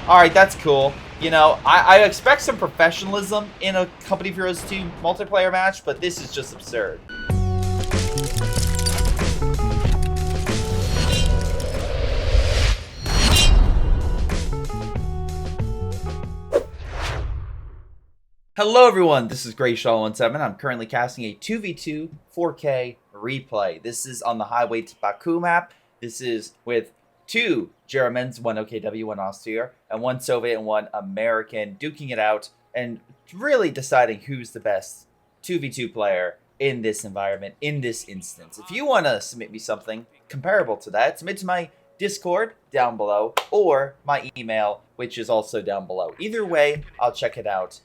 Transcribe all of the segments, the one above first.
Alright, that's cool. You know, I expect some professionalism in a Company of Heroes 2 multiplayer match, but this is just absurd. Hello everyone, this is greyshotproductions. I'm currently casting a 2v2 4K replay. This is on the Highway to Baku map. This is with two Germans, one OKW, one Austria, and one Soviet and one American, duking it out and really deciding who's the best 2v2 player in this environment, in this instance. If you want to submit me something comparable to that, submit to my Discord down below or my email, which is also down below. Either way, I'll check it out.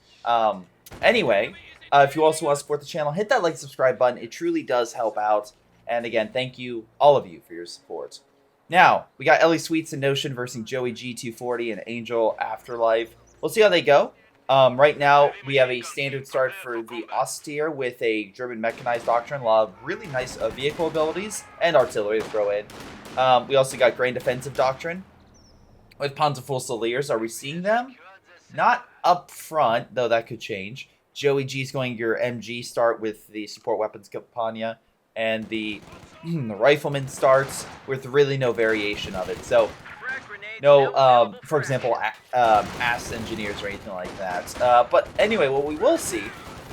Anyway, if you also want to support the channel, hit that like, subscribe button. It truly does help out. And again, thank you, all of you, for your support. Now, we got Ellie Sweets and Notion versus Joey G240 and Angel Afterlife. We'll see how they go. Right now, we have a standard start for the Austere with a German mechanized doctrine. A lot of really nice vehicle abilities and artillery to throw in. We also got Grand Defensive Doctrine with Panzerfusiliers. Are we seeing them? Not up front, though that could change. Joey G's going your MG start with the Support Weapons Campania, and the Rifleman starts with really no variation of it. So, no, for example, ass engineers or anything like that. But anyway, what we will see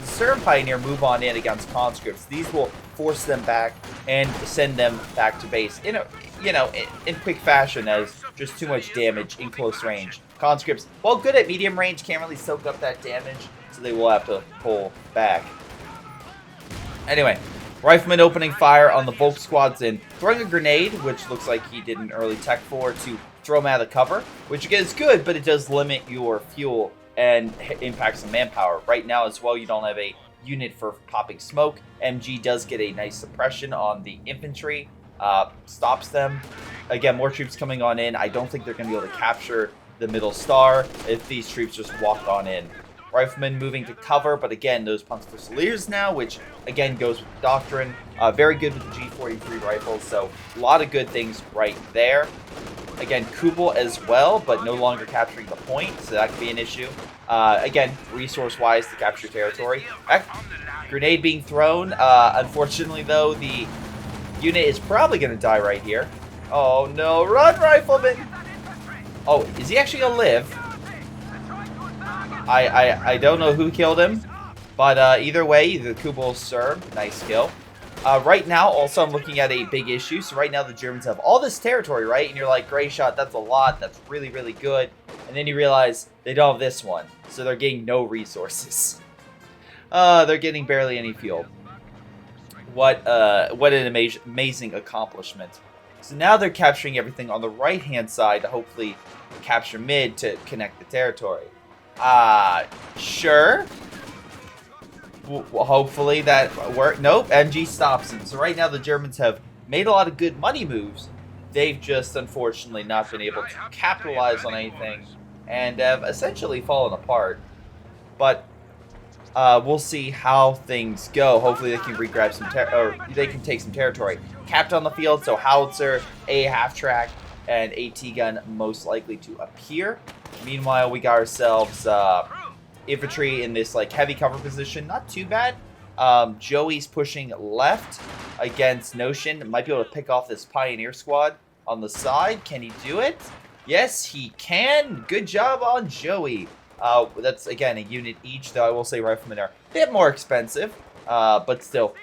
is Serum Pioneer move on in against conscripts. These will force them back and send them back to base in quick fashion, as just too much damage in close range. Conscripts, while good at medium range, can't really soak up that damage, so they will have to pull back. Anyway, Rifleman opening fire on the Volk squads and throwing a grenade, which looks like he did an early tech for, to throw him out of cover, which again is good, but it does limit your fuel and impacts some manpower. Right now as well, you don't have a unit for popping smoke. MG does get a nice suppression on the infantry, stops them. Again, more troops coming on in. I don't think they're going to be able to capture the middle star if these troops just walk on in. Rifleman moving to cover, but again, those Panzerfusiliers now, which again goes with Doctrine. Very good with the G43 rifles, so a lot of good things right there. Again, Kubel as well, but no longer capturing the point, so that could be an issue. Again, resource-wise to capture territory. Grenade being thrown. Unfortunately, though, the unit is probably going to die right here. Oh no, run, Rifleman! Oh, is he actually going to live? I don't know who killed him, but either way, the Kubel served. Nice kill. Right now, also, I'm looking at a big issue. So right now, the Germans have all this territory, right? And you're like, Greyshot, that's a lot. That's really, really good. And then you realize they don't have this one. So they're getting no resources. They're getting barely any fuel. What an amazing accomplishment. So now they're capturing everything on the right-hand side to hopefully capture mid to connect the territory. Sure. Well, hopefully that worked. Nope, MG stops him. So right now the Germans have made a lot of good money moves. They've just unfortunately not been able to capitalize on anything and have essentially fallen apart. But we'll see how things go. Hopefully they can re-grab some or they can take some territory. Capped on the field, so howitzer, a half-track, and AT gun most likely to appear. Meanwhile, we got ourselves infantry in this like heavy cover position. Not too bad. Joey's pushing left against Notion. Might be able to pick off this Pioneer squad on the side. Can he do it? Yes, he can. Good job on Joey. That's, again, a unit each, though I will say Riflemen are a bit more expensive. But still,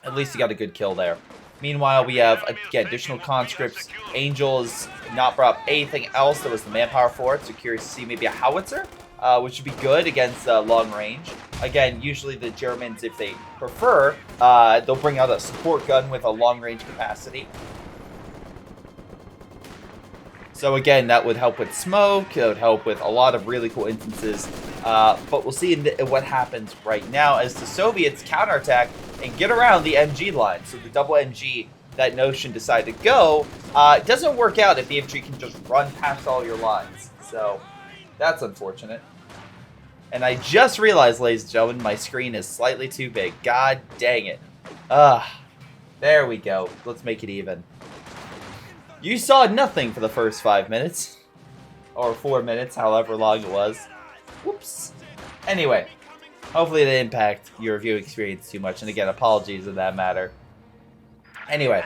at least he got a good kill there. Meanwhile, we have, again, additional conscripts. Angel has not brought up anything else. There was the manpower for it, so curious to see maybe a howitzer, which would be good against long range. Again, usually the Germans, if they prefer, they'll bring out a support gun with a long range capacity. So again, that would help with smoke. It would help with a lot of really cool instances. But we'll see what happens right now as the Soviets counterattack and get around the MG line. So the double MG that Notion decided to go, it doesn't work out if the infantry can just run past all your lines. So that's unfortunate. And I just realized, ladies and gentlemen, my screen is slightly too big. God dang it. There we go. Let's make it even. You saw nothing for the first 5 minutes. or 4 minutes, however long it was. Whoops. Anyway, hopefully it didn't impact your viewing experience too much. And again, apologies in that matter. Anyway,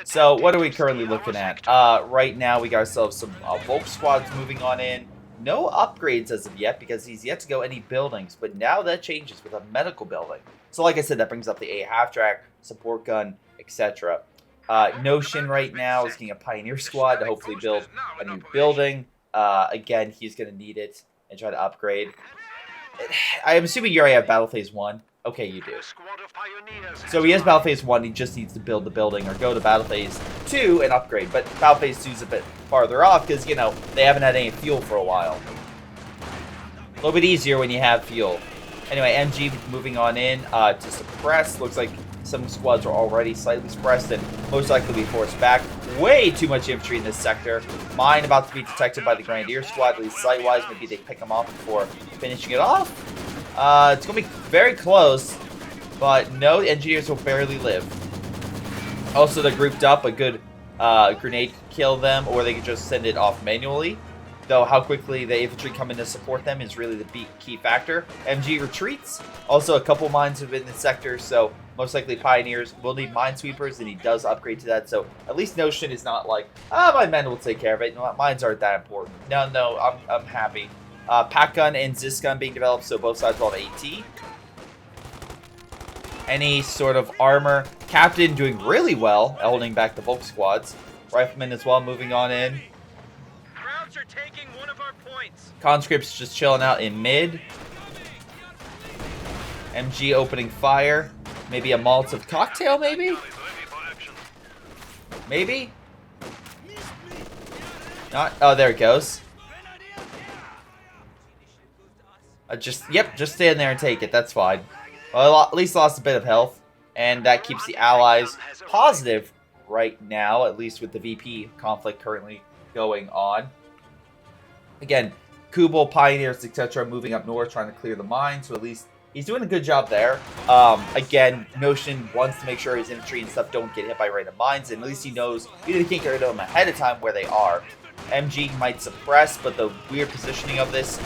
so what are we currently looking at? Right now, we got ourselves some Volk squads moving on in. No upgrades as of yet because he's yet to go any buildings. But now that changes with a medical building. So like I said, that brings up the A half-track, support gun, etc. Notion right now is getting a Pioneer squad to hopefully build a new building. Again, he's going to need it and try to upgrade. I'm assuming you already have Battle Phase 1. Okay, you do. So he has Battle Phase 1, he just needs to build the building or go to Battle Phase 2 and upgrade. But Battle Phase 2 is a bit farther off because, you know, they haven't had any fuel for a while. A little bit easier when you have fuel. Anyway, MG moving on in to suppress. Looks like some squads are already slightly suppressed and most likely be forced back. Way too much infantry in this sector. Mine about to be detected by the Grenadier squad, at least sight-wise. Maybe they pick them off before finishing it off. It's going to be very close, but no, the engineers will barely live. Also, they're grouped up. A good grenade could kill them, or they could just send it off manually. Though how quickly the infantry come in to support them is really the key factor. MG retreats. Also, a couple mines have been in the sector, so most likely Pioneers will need minesweepers, and he does upgrade to that. So at least Notion is not like, my men will take care of it. No, mines aren't that important. No, I'm happy. Pack gun and Zis gun being developed, so both sides will have AT. Any sort of armor. Captain doing really well, holding back the Volk squads. Rifleman as well, moving on in. Crowds are taking one of our points. Conscripts just chilling out in mid. MG opening fire. Maybe a Molotov cocktail, maybe? Maybe? Not. Oh, there it goes. Just stand there and take it. That's fine. Well, at least lost a bit of health. And that keeps the allies positive right now, at least with the VP conflict currently going on. Again, Kubel, Pioneers, etc. moving up north, trying to clear the mines. So at least he's doing a good job there. Again, Notion wants to make sure his infantry and stuff don't get hit by random mines. And at least he knows, either he can't get rid of them ahead of time where they are. MG might suppress, but the weird positioning of this...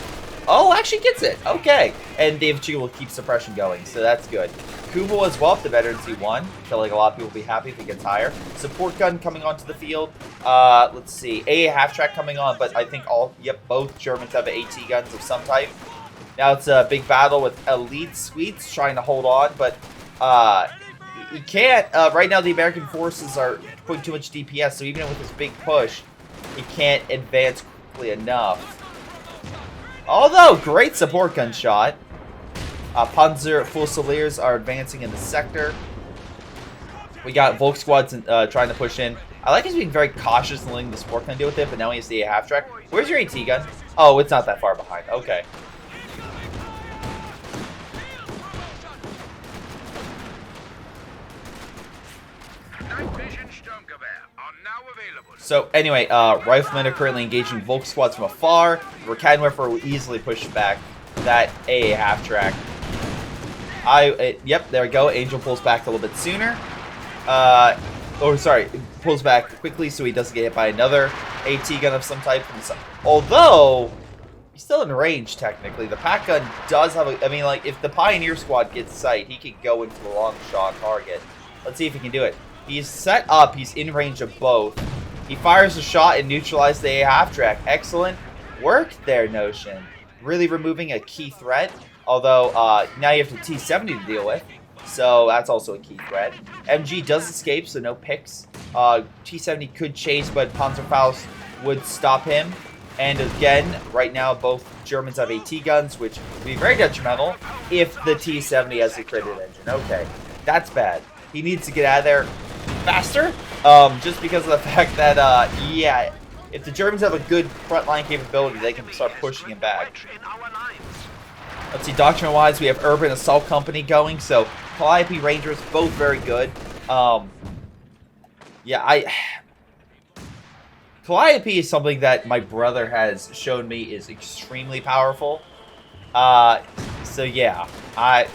Oh, actually gets it. Okay. And the infantry will keep suppression going, so that's good. Kubel as well, if the veterans C1. I feel like a lot of people will be happy if he gets higher. Support gun coming onto the field. Let's see. A half-track coming on, but I think both Germans have AT guns of some type. Now it's a big battle with elite Swedes trying to hold on, but you can't. Right now the American forces are putting too much DPS, so even with this big push, he can't advance quickly enough. Although, great support gun shot. Panzer Fusiliers are advancing in the sector. We got Volk squads trying to push in. I like he's being very cautious and letting the support gun deal with it, but now he has the half-track. Where's your AT gun? Oh, it's not that far behind. Okay. So anyway, Riflemen are currently engaging Volk squads from afar. Raketenwerfer will easily push back that A half-track. Yep, there we go. Angel pulls back a little bit sooner. Pulls back quickly so he doesn't get hit by another AT gun of some type. Although, he's still in range, technically. The pack gun does have I mean, like, if the Pioneer squad gets sight, he can go into the long shot target. Let's see if he can do it. He's set up. He's in range of both. He fires a shot and neutralizes the A half-track. Excellent work there, Notion. Really removing a key threat. Although, now you have the T-70 to deal with. So, that's also a key threat. MG does escape, so no picks. T-70 could chase, but Panzerfaust would stop him. And again, right now, both Germans have AT guns, which would be very detrimental if the T-70 has a critted engine. Okay, that's bad. He needs to get out of there faster, just because of the fact that, yeah, if the Germans have a good frontline capability, they can start pushing him back. Let's see, doctrine-wise, we have Urban Assault Company going, so Calliope Rangers, both very good. Calliope is something that my brother has shown me is extremely powerful. So yeah, every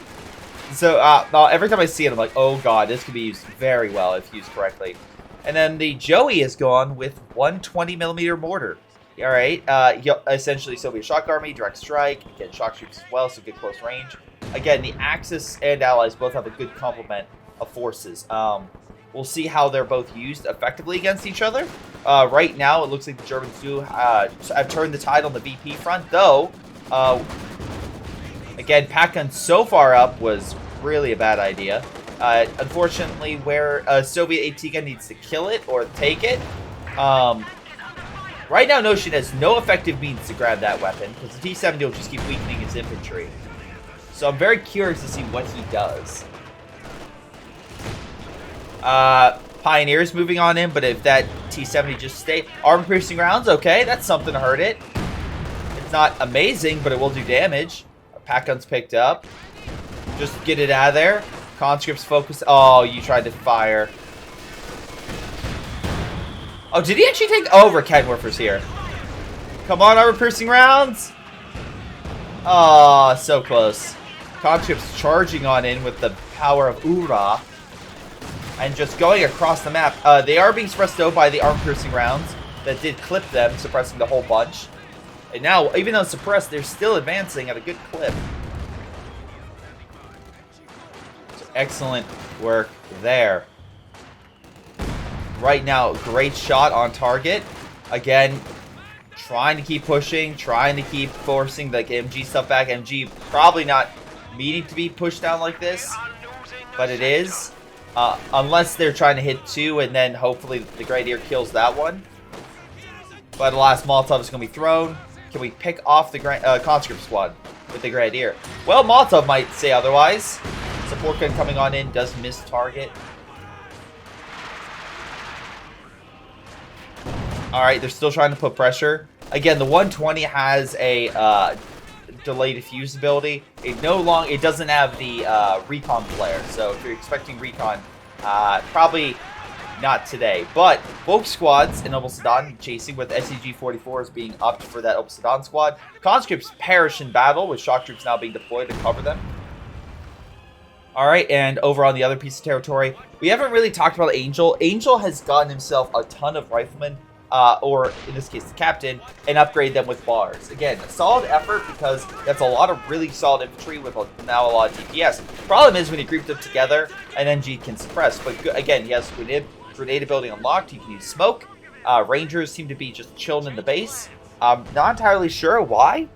time I see it, I'm like, oh god, this could be used very well if used correctly. And then the Joey is gone with 120mm mortar. Alright, essentially Soviet Shock Army, Direct Strike, again, Shock Troops as well, so good close range. Again, the Axis and Allies both have a good complement of forces. We'll see how they're both used effectively against each other. Right now, it looks like the Germans do have turned the tide on the VP front, though, again, pack gun so far up was really a bad idea. Unfortunately, where a Soviet AT gun needs to kill it or take it, right now, Notion has no effective means to grab that weapon, because the T-70 will just keep weakening his infantry. So I'm very curious to see what he does. Pioneer's moving on in, but if that T-70 just stay... Armor-piercing rounds, okay, that's something to hurt it. It's not amazing, but it will do damage. Pack gun's picked up. Just get it out of there. Conscripts focus... Oh, you tried to fire. Oh, did he actually take over? Kenworfer's here. Come on, armor-piercing rounds. Oh, so close. Conscripts charging on in with the power of Ura. And just going across the map. They are being suppressed, though, by the armor-piercing rounds. That did clip them, suppressing the whole bunch. And now, even though suppressed, they're still advancing at a good clip. So excellent work there. Right now, great shot on target. Again, trying to keep pushing, trying to keep forcing the MG stuff back. MG probably not meaning to be pushed down like this, but it is. Unless they're trying to hit 2 and then hopefully the Grenadier kills that one. But the last Molotov is going to be thrown. Can we pick off the conscript squad with the Grenadier? Well, Molotov might say otherwise. Support gun coming on in does miss target. Alright, they're still trying to put pressure. Again, the 120 has a delay diffuse ability. It doesn't have the recon flare. So if you're expecting recon, probably not today. But both squads in Obel Sedan chasing with SEG-44s being upped for that Obel Sedan squad. Conscripts perish in battle with shock troops now being deployed to cover them. Alright, and over on the other piece of territory, we haven't really talked about Angel. Angel has gotten himself a ton of riflemen. Or in this case the captain, and upgrade them with bars. Again, a solid effort because that's a lot of really solid infantry with now a lot of DPS. Problem is when you group them together, an NG can suppress. But again, he has grenade ability unlocked. He can use smoke. Rangers seem to be just chilling in the base. Not entirely sure why.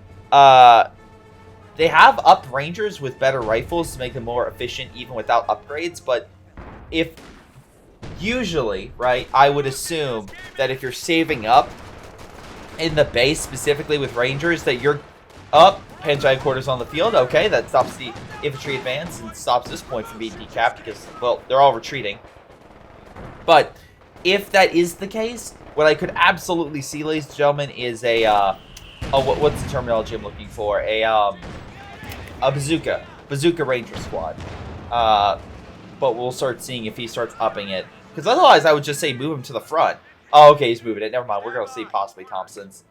They have upped Rangers with better rifles to make them more efficient even without upgrades. But usually, right, I would assume that if you're saving up in the base, specifically with Rangers, that you're up, Pangiant quarters on the field. Okay, that stops the infantry advance and stops this point from being decapped because, well, they're all retreating. But if that is the case, what I could absolutely see, ladies and gentlemen, is a, what's the terminology I'm looking for? A bazooka Ranger squad. But we'll start seeing if he starts upping it. Because otherwise, I would just say move him to the front. Oh, okay, he's moving it. Never mind. We're going to see possibly Thompson's.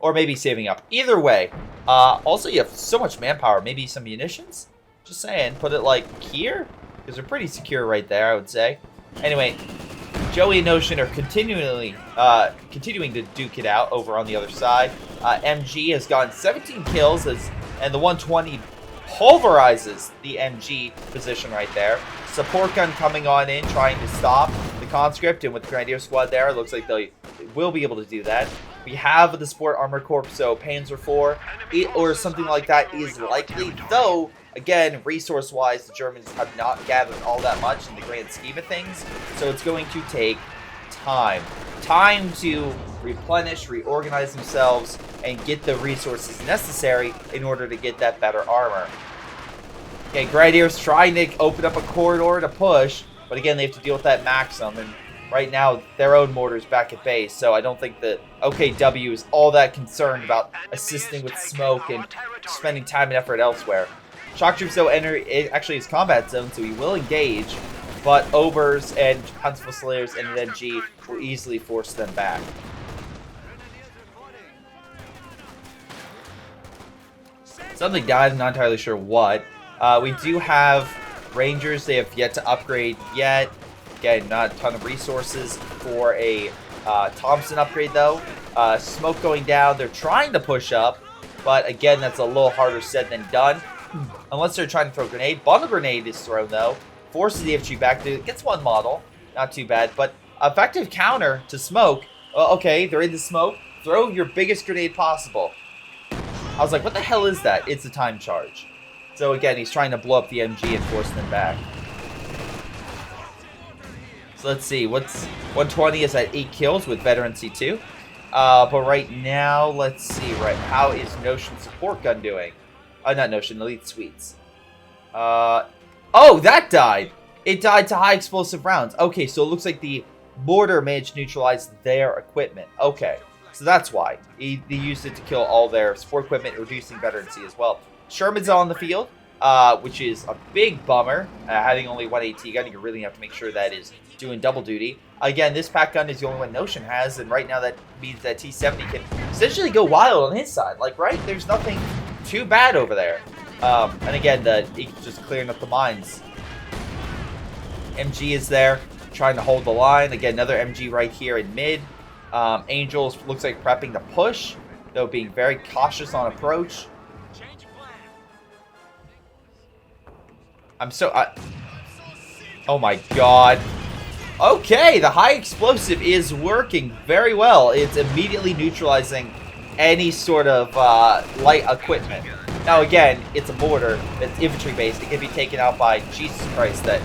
Or maybe saving up. Either way. Also, you have so much manpower. Maybe some munitions? Just saying. Put it, like, here? Because they're pretty secure right there, I would say. Anyway, Joey and Notion are continuing to duke it out over on the other side. MG has gotten 17 kills, and the 120 pulverizes the MG position right there. Support gun coming on in, trying to stop the conscript, and with the Grenadier squad there, it looks like they will be able to do that. We have the Support Armor Corps, so Panzer IV or something like that is likely, though, again, resource-wise, the Germans have not gathered all that much in the grand scheme of things, so it's going to take time. Time to replenish, reorganize themselves, and get the resources necessary in order to get that better armor. Okay, Grenadiers trying to open up a corridor to push, but again, they have to deal with that Maxim, and right now, their own mortar's back at base, so I don't think that OKW is all that concerned about assisting with smoke and spending time and effort elsewhere. Shock troops, though, enter actually his combat zone, so he will engage, but Obers and Hunts Fusileers and an MG will easily force them back. Something died, I'm not entirely sure what. We do have Rangers, they have yet to upgrade yet. Again, not a ton of resources for a Thompson upgrade, though. Smoke going down. They're trying to push up, but again, that's a little harder said than done. Unless they're trying to throw a grenade. Bundle grenade is thrown, though. Forces the infantry back. Gets one model. Not too bad, but effective counter to smoke. Okay, they're in the smoke. Throw your biggest grenade possible. I was like, what the hell is that? It's a time charge. So again, he's trying to blow up the MG and force them back. So let's see. What's 120 is at 8 kills with veteran C2. But right now, let's see. Right, how is Notion support gun doing? Not Notion, Elite Suites. Oh, that died. It died to high explosive rounds. Okay, so it looks like the mortar managed to neutralize their equipment. Okay, so that's why. They used it to kill all their support equipment, reducing veterancy as well. Sherman's on the field, which is a big bummer. Having only one AT gun, you really have to make sure that is doing double duty. Again, this pack gun is the only one Notion has, and right now that means that T70 can essentially go wild on his side. Like, right? There's nothing too bad over there. And again, he's just clearing up the mines. MG is there, trying to hold the line. Again, another MG right here in mid. Angels looks like prepping to push, though being very cautious on approach. Oh my god. Okay, the high explosive is working very well. It's immediately neutralizing any sort of light equipment. Now again, it's a mortar. It's infantry based. It can be taken out by, Jesus Christ, that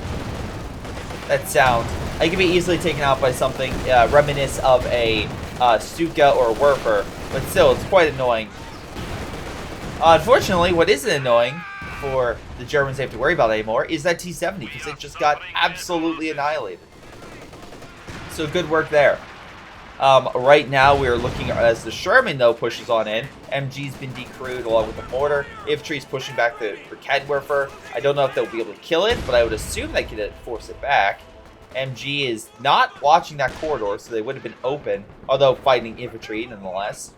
sound. It can be easily taken out by something reminiscent of a Stuka or a Werfer, but still, it's quite annoying. Unfortunately, what isn't annoying for the Germans they have to worry about anymore is that T-70, because it just got absolutely annihilated. So good work there. Right now, we're looking as the Sherman, though, pushes on in. MG's been decrewed along with the mortar. Infantry's pushing back the Ketwerfer. I don't know if they'll be able to kill it, but I would assume they could force it back. MG is not watching that corridor, so they would have been open, although fighting infantry nonetheless.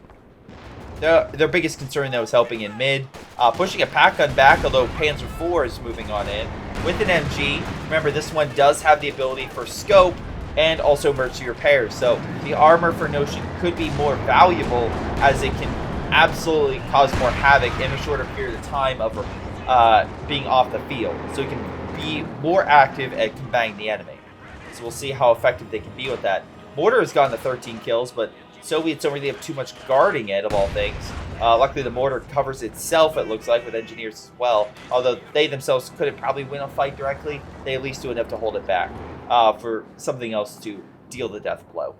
Their biggest concern, though, is helping in mid. Pushing a pack gun back, although Panzer IV is moving on in. With an MG, remember, this one does have the ability for scope and also emergency repairs. So the armor for Notion could be more valuable, as it can absolutely cause more havoc in a shorter period of time of being off the field. So it can be more active at combating the enemy. So we'll see how effective they can be with that. Mortar has gotten to 13 kills, but Soviets don't really have too much guarding it, of all things. Luckily, the mortar covers itself, it looks like, with engineers as well. Although they themselves couldn't probably win a fight directly, they at least do enough to hold it back for something else to deal the death blow.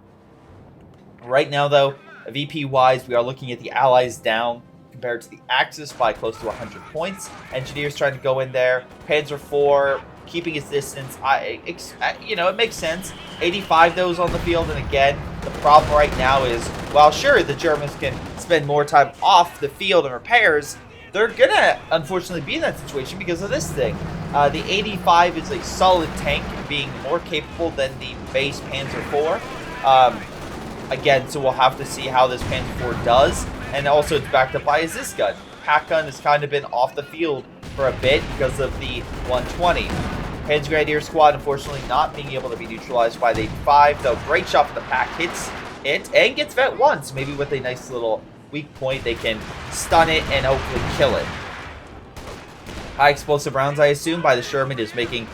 Right now, though, VP-wise, we are looking at the Allies down compared to the Axis by close to 100 points. Engineers trying to go in there. Panzer IV keeping his distance. It makes sense. 85 those on the field, and again, the problem right now is, while sure, the Germans can spend more time off the field and repairs, they're gonna unfortunately be in that situation because of this thing. The 85 is a solid tank, being more capable than the base Panzer IV. Again, so we'll have to see how this Panzer IV does, and also it's backed up by his this gun. Pack gun has kind of been off the field for a bit because of the 120. Panzer Grenadier Squad, unfortunately, not being able to be neutralized by the 85, though Greyshot from the pack hits it and gets vet once. Maybe with a nice little weak point, they can stun it and hopefully kill it. High explosive rounds, I assume, by the Sherman is making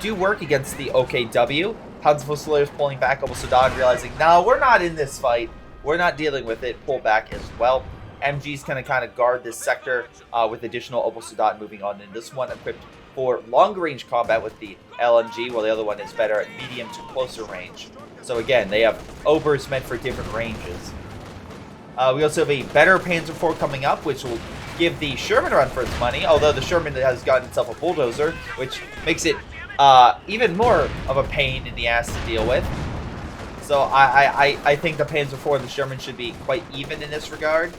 do work against the OKW. Tons of Fusilers pulling back, almost Saddam realizing, no, we're not in this fight. We're not dealing with it. Pull back as well. MG's going to kind of guard this sector with additional Opel Sadat moving on. And this one equipped for longer range combat with the LMG, while the other one is better at medium to closer range. So again, they have Obers meant for different ranges. We also have a better Panzer IV coming up, which will give the Sherman a run for its money, although the Sherman has gotten itself a bulldozer, which makes it even more of a pain in the ass to deal with. So I think the Panzer IV and the Sherman should be quite even in this regard.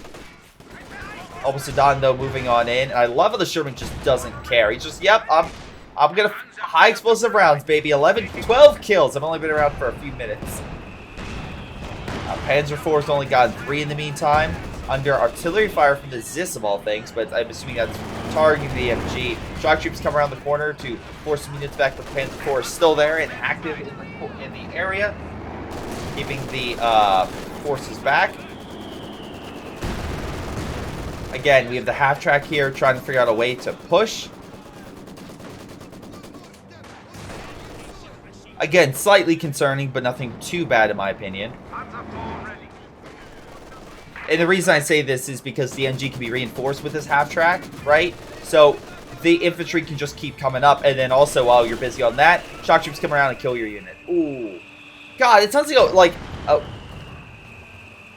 Opel Sedan, though, moving on in. I love how the Sherman just doesn't care. He's just, yep, I'm gonna high explosive rounds, baby. 12 kills. I've only been around for a few minutes. Panzer IV's only gotten 3 in the meantime, under artillery fire from the ZIS of all things, but I'm assuming that's targeting the MG. Shock troops come around the corner to force some units back, but the Panzer IV is still there and active in the area, keeping the forces back. Again, we have the half track here trying to figure out a way to push. Again, slightly concerning, but nothing too bad in my opinion. And the reason I say this is because the NG can be reinforced with this half track, right? So the infantry can just keep coming up, and then also while you're busy on that, shock troops come around and kill your unit. Ooh, God, it sounds like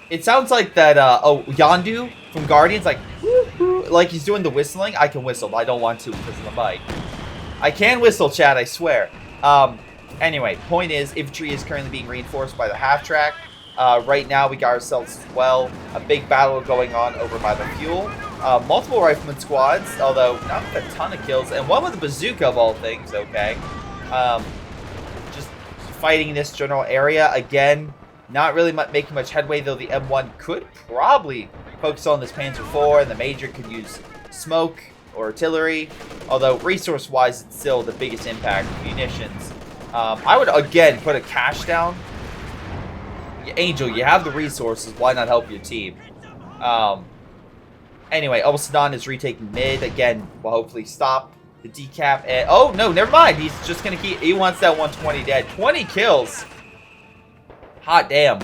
it sounds like that. Yondu from Guardians, like he's doing the whistling. I can whistle, but I don't want to because of the mic. I can whistle, Chad. I swear. Anyway, point is, infantry is currently being reinforced by the half track. Right now, we got ourselves, well, a big battle going on over by the fuel. Multiple rifleman squads, although not a ton of kills. And one with a bazooka, of all things, okay. Just fighting in this general area. Again, not really making much headway, though the M1 could probably focus on this Panzer IV, and the Major could use smoke or artillery. Although, resource-wise, it's still the biggest impact. Munitions. I would, again, put a cash down. Angel, you have the resources. Why not help your team? Anyway, El Sadan is retaking mid. Again, will hopefully stop the decap. And, oh, no, never mind. He's just going to keep... He wants that 120 dead. 20 kills. Hot damn.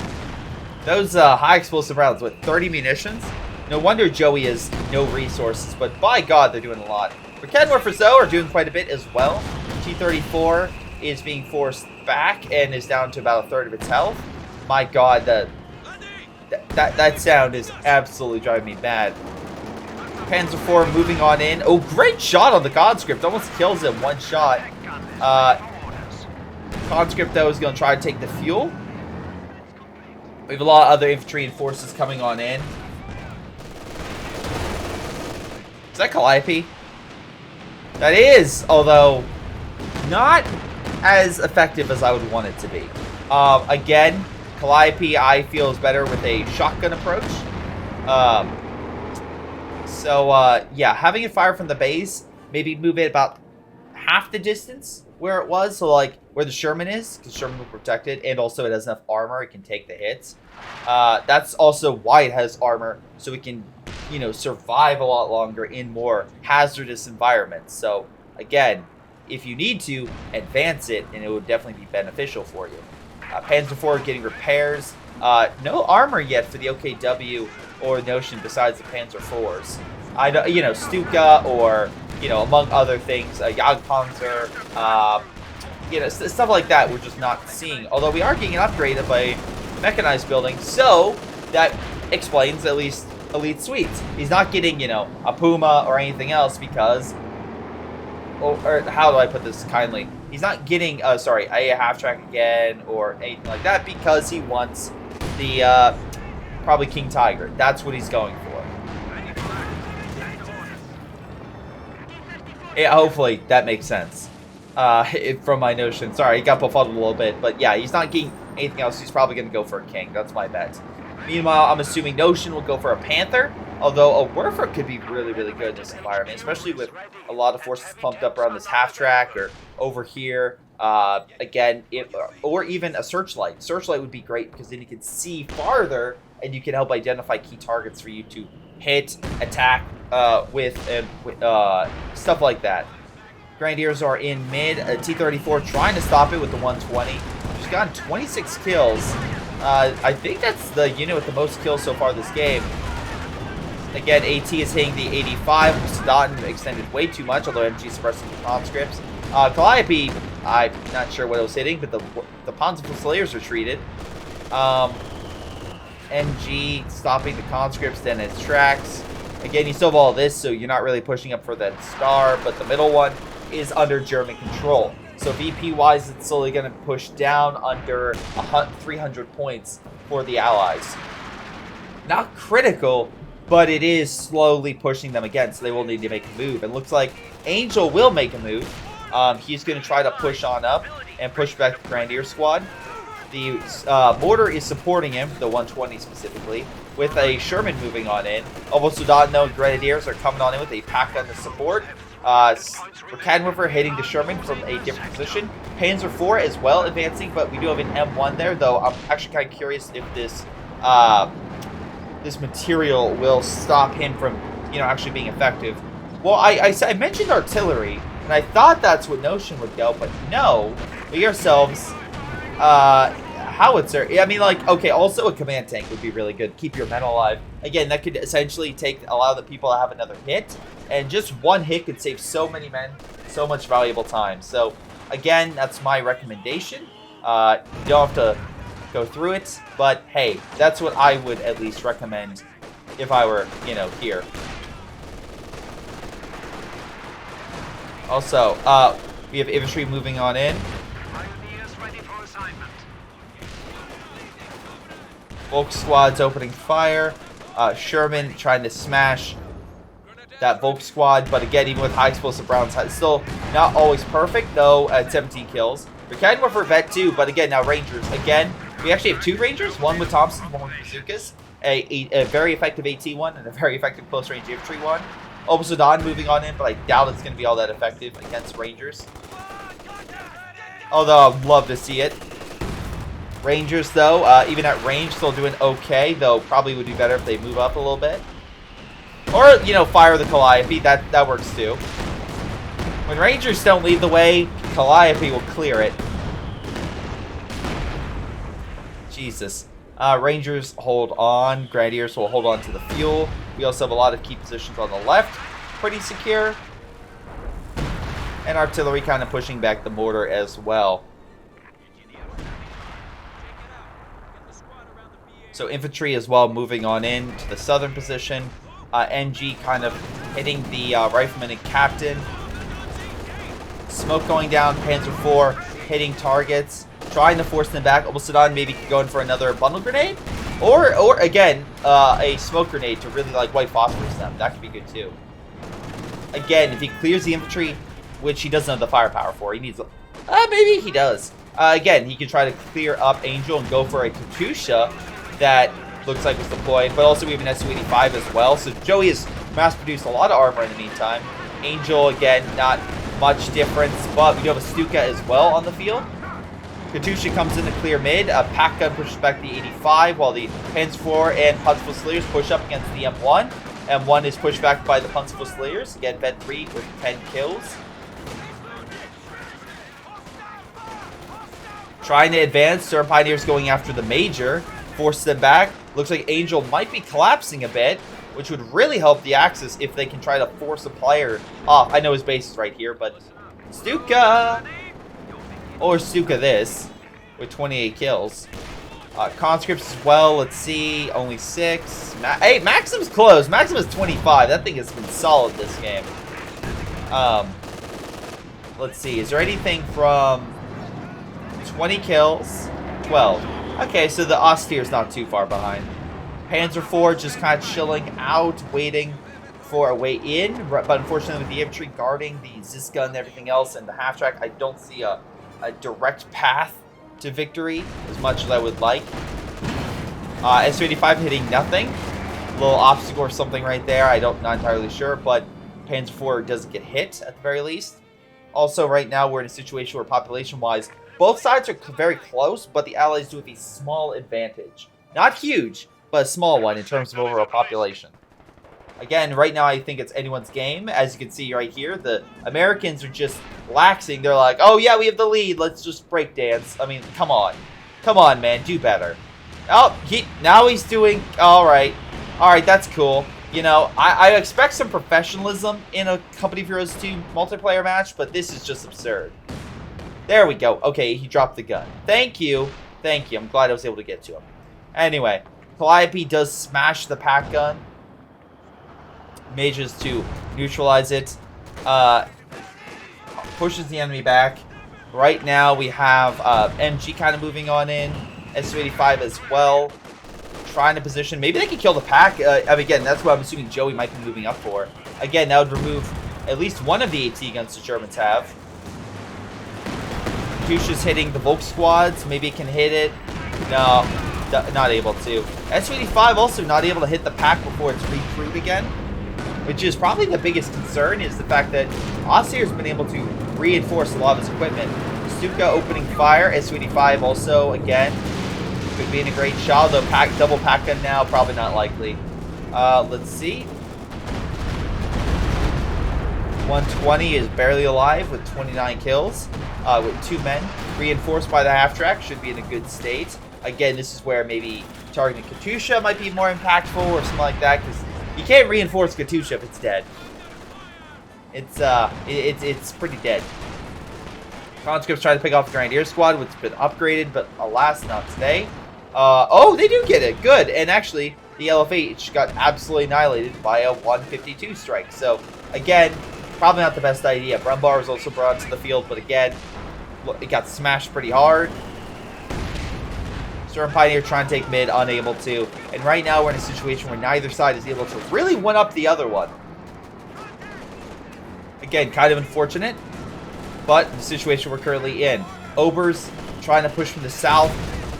Those high explosive rounds with 30 munitions. No wonder Joey has no resources. But by God, they're doing a lot. Kenworth for So are doing quite a bit as well. T-34 is being forced back and is down to about a third of its health. My God, that sound is absolutely driving me mad. Panzer IV moving on in. Oh, great shot on the conscript. Almost kills him. One shot. Conscript, though, is going to try to take the fuel. We have a lot of other infantry and forces coming on in. Is that Calliope? That is, although not as effective as I would want it to be. Again, Calliope, I feel, is better with a shotgun approach. Yeah, having it fire from the base, maybe move it about half the distance where it was, so like where the Sherman is, because Sherman will protect it, and also it has enough armor, it can take the hits. That's also why it has armor, so it can, you know, survive a lot longer in more hazardous environments. So, again, if you need to, advance it, and it would definitely be beneficial for you. Panzer IV getting repairs. No armor yet for the OKW or Notion besides the Panzer IVs. You know, Stuka or, you know, among other things, Jagdpanzer, you know, stuff like that we're just not seeing. Although we are getting an upgrade of a mechanized building, so that explains at least Elite Suites. He's not getting, you know, a Puma or anything else because... Or how do I put this kindly? He's not getting, a half-track again or anything like that because he wants the, probably King Tiger. That's what he's going for. Yeah, hopefully that makes sense from my notion. Sorry, he got befuddled a little bit. But yeah, he's not getting anything else. He's probably going to go for a King. That's my bet. Meanwhile, I'm assuming Notion will go for a Panther. Although a Werfer could be really, really good in this environment, especially with a lot of forces pumped up around this half-track or over here. Again, or even a Searchlight. Searchlight would be great because then you can see farther and you can help identify key targets for you to hit, attack with stuff like that. Grenadiers are in mid. T-34 trying to stop it with the 120. She's gotten 26 kills. I think that's the unit with the most kills so far this game. Again, AT is hitting the 85. Sadat extended way too much, although MG suppressing the conscripts. Calliope, I'm not sure what it was hitting, but the Panzer Fusiliers retreated. MG stopping the conscripts, then its tracks. Again, you still have all this, so you're not really pushing up for that star, but the middle one is under German control. So VP-wise, it's slowly going to push down under 300 points for the Allies. Not critical, but it is slowly pushing them again, so they will need to make a move. And looks like Angel will make a move. He's going to try to push on up and push back the Grenadier squad. The mortar is supporting him, the 120 specifically, with a Sherman moving on in. Almost Sudano and Grenadiers are coming on in with a pack on the support. Canwifer hitting the Sherman from a different position. Panzer IV as well advancing, but we do have an M1 there, though I'm actually kind of curious if this... this material will stop him from, you know, actually being effective. Well, I mentioned artillery, and I thought that's what Notion would go, but no. We ourselves, howitzer. I mean, like, okay, also a command tank would be really good. Keep your men alive. Again, that could essentially allow the people to have another hit, and just one hit could save so many men, so much valuable time. So, again, that's my recommendation. You don't have to go through it, but hey, that's what I would at least recommend if I were, you know, here. Also, we have infantry moving on in. Volk squad's opening fire. Sherman trying to smash that Volk squad, but again, even with high explosive rounds, it's still not always perfect, though, at 17 kills. We're kind of more for vet too, but again, now Rangers. Again, we actually have 2 Rangers, one with Thompson, one with bazookas. A very effective AT one and a very effective close range infantry one. Obosodon moving on in, but I doubt it's going to be all that effective against Rangers. Although I'd love to see it. Rangers, though, even at range, still doing okay, though probably would be better if they move up a little bit. Or, you know, fire the Calliope. That works too. When Rangers don't lead the way, Calliope will clear it. Jesus. Rangers hold on. Grenadiers will hold on to the fuel. We also have a lot of key positions on the left. Pretty secure. And artillery kind of pushing back the mortar as well. So infantry as well moving on in to the southern position. NG kind of hitting the rifleman and captain. Smoke going down. Panzer IV hitting targets. Trying to force them back. Obosodon maybe going for another bundle grenade. Or again, a smoke grenade to really like white phosphorus them. That could be good too. Again, if he clears the infantry, which he doesn't have the firepower for, he needs... maybe he does. Again, he can try to clear up Angel and go for a Katusha that looks like was deployed. But also we have an Su-85 as well. So Joey has mass-produced a lot of armor in the meantime. Angel, again, not much difference. But we do have a Stuka as well on the field. Katusha comes in to clear mid. Pack gun pushes back the 85 while the Panzer IV and Punch Fusiliers push up against the M1. M1 is pushed back by the Punch Fusiliers. Again, Vet 3 with 10 kills. Trying to advance. Sturm Pioneers going after the Major. Force them back. Looks like Angel might be collapsing a bit, which would really help the Axis if they can try to force a player off. I know his base is right here, but Stuka! Or Stuka this, with 28 kills. Conscripts as well, let's see, only 6. Hey, Maxim's close. Maxim is 25. That thing has been solid this game. Let's see, is there anything from 20 kills? 12. Okay, so the Austere is not too far behind. Panzer IV just kind of chilling out, waiting for a way in. But unfortunately, with the infantry guarding the Ziska and everything else and the half-track, I don't see a direct path to victory as much as I would like. Su-85 hitting nothing. A little obstacle or something right there. Not entirely sure, but Panzer IV doesn't get hit at the very least. Also, right now, we're in a situation where population-wise, both sides are very close, but the Allies do have a small advantage. Not huge, but a small one in terms of overall population. Again, right now I think it's anyone's game. As you can see right here, the Americans are just laxing. They're like, oh yeah, we have the lead. Let's just break dance. I mean, come on. Come on, man. Do better. Oh, now he's doing... Alright. Alright, that's cool. You know, I expect some professionalism in a Company of Heroes 2 multiplayer match, but this is just absurd. There we go. Okay, he dropped the gun. Thank you. Thank you. I'm glad I was able to get to him. Anyway, Calliope does smash the pack gun. Manages to neutralize it. Pushes the enemy back. Right now we have MG kind of moving on in. Su-85 as well. Trying to position. Maybe they can kill the pack. I mean, again, that's what I'm assuming Joey might be moving up for. Again, that would remove at least one of the AT guns the Germans have. Katusha's hitting the Volk squads. Maybe it can hit it. No, not able to. Su-85 also not able to hit the pack before it's recruit again. Which is probably the biggest concern, is the fact that Austere has been able to reinforce a lot of his equipment. Stuka opening fire. Su-85 also, again, could be in a great shot. Though double pack gun now, probably not likely. Let's see. 120 is barely alive with 29 kills, with 2 men. Reinforced by the half-track, should be in a good state. Again, this is where maybe targeting Katusha might be more impactful or something like that, because you can't reinforce Katusha if it's dead. It's pretty dead. Conscripts try to pick off the Grenadier Squad, which has been upgraded, but alas, not today. Oh, they do get it. Good. And actually, the LFH got absolutely annihilated by a 152 strike. So, again, probably not the best idea. Brumbar was also brought to the field, but again, it got smashed pretty hard. Storm Pioneer trying to take mid, unable to. And right now, we're in a situation where neither side is able to really one-up the other one. Again, kind of unfortunate, but the situation we're currently in. Obers trying to push from the south.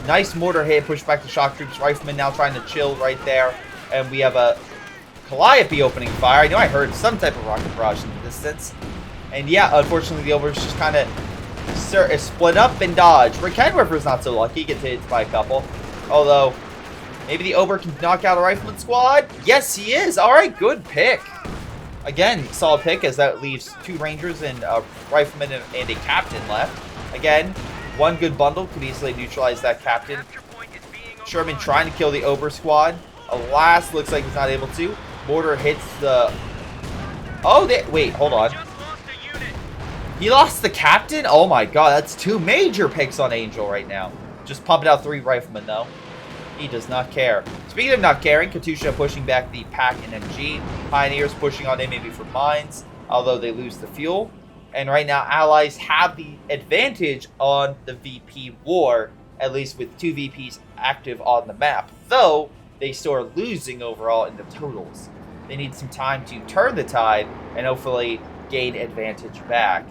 Nice mortar hit, push back the shock troops. Rifleman now trying to chill right there. And we have a Calliope opening fire. I know I heard some type of rocket barrage in the distance. And yeah, unfortunately, the Obers just kind of split up and dodge. Kenwerfer's not so lucky. He gets hit by a couple. Although, maybe the Ober can knock out a Rifleman squad? Yes, he is. All right, good pick. Again, solid pick, as that leaves 2 Rangers and a Rifleman and a Captain left. Again, one good bundle could easily neutralize that Captain. Sherman trying to kill the Ober squad. Alas, looks like he's not able to. Mortar hits the... Oh, wait, hold on. He lost the Captain? Oh my god, that's 2 major picks on Angel right now. Just pumping out 3 Riflemen, though. He does not care. Speaking of not caring, Katusha pushing back the Pack and MG. Pioneers pushing on in maybe for mines, although they lose the fuel. And right now, allies have the advantage on the VP war, at least with 2 VPs active on the map. Though, they still are losing overall in the totals. They need some time to turn the tide and hopefully gain advantage back.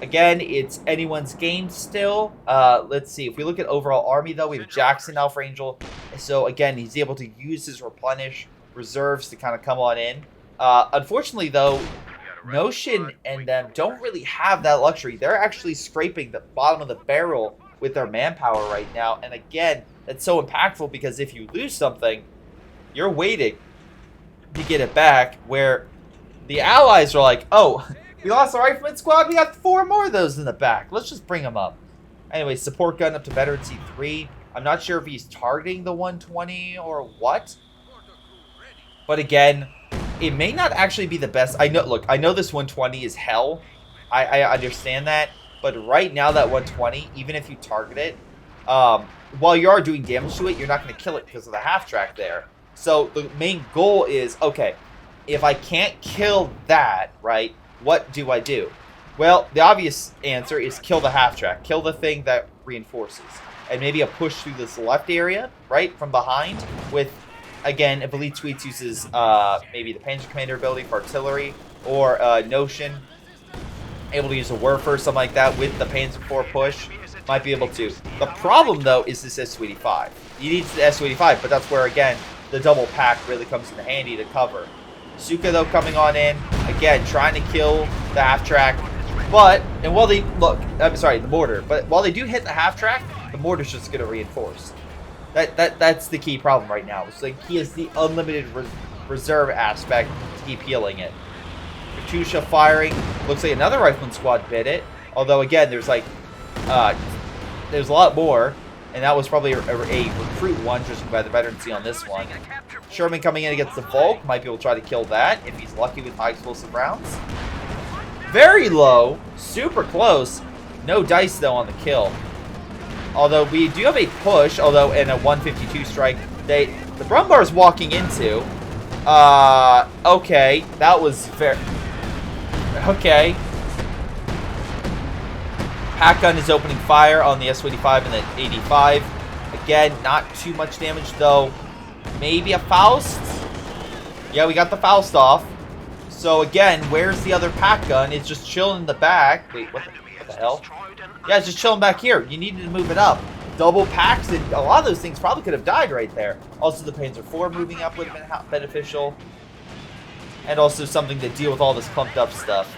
Again, it's anyone's game still. Let's see. If we look at overall army, though, we have Jackson now for Angel. So, again, he's able to use his replenish reserves to kind of come on in. Unfortunately, though, Notion and them don't really have that luxury. They're actually scraping the bottom of the barrel with their manpower right now. And, again, that's so impactful because if you lose something, you're waiting to get it back, where the allies are like, oh... We lost the Rifleman squad. We got 4 more of those in the back. Let's just bring them up. Anyway, support gun up to veteran C3. I'm not sure if he's targeting the 120 or what. But again, it may not actually be the best. I know. Look, I know this 120 is hell. I understand that. But right now, that 120, even if you target it, while you are doing damage to it, you're not going to kill it because of the half track there. So the main goal is, okay, if I can't kill that, right? What do I do? Well, the obvious answer is kill the half-track. Kill the thing that reinforces. And maybe a push through this left area, right, from behind. With, again, if Elite Suites uses maybe the Panzer Commander ability for artillery. Or Notion, able to use a Werfer, something like that, with the Panzer IV push. Might be able to. The problem, though, is this S285. You need the S285, but that's where, again, the double pack really comes in handy to cover. Suka, though, coming on in. Again, trying to kill the half-track. But, and while they, look, I'm sorry, the mortar. But while they do hit the half-track, the mortar's just going to reinforce. That's the key problem right now. It's like he has the unlimited reserve aspect to keep healing it. Katusha firing. Looks like another Rifleman squad bit it. Although, again, there's like, there's a lot more. And that was probably a recruit one, judging by the veterancy on this one. Sherman coming in against the Volk. Might be able to try to kill that if he's lucky with high explosive rounds. Very low. Super close. No dice, though, on the kill. Although we do have a push, although in a 152 strike, the Brumbar's walking into. Okay. That was very... Okay. Pack gun is opening fire on the S-85 and the 85. Again, not too much damage, though. Maybe a Faust? Yeah, we got the Faust off. So, again, where's the other pack gun? It's just chilling in the back. Wait, what the hell? Yeah, it's just chilling back here. You needed to move it up. Double packs, and a lot of those things probably could have died right there. Also, the Panzer IV moving up would have been beneficial. And also something to deal with all this clumped up stuff.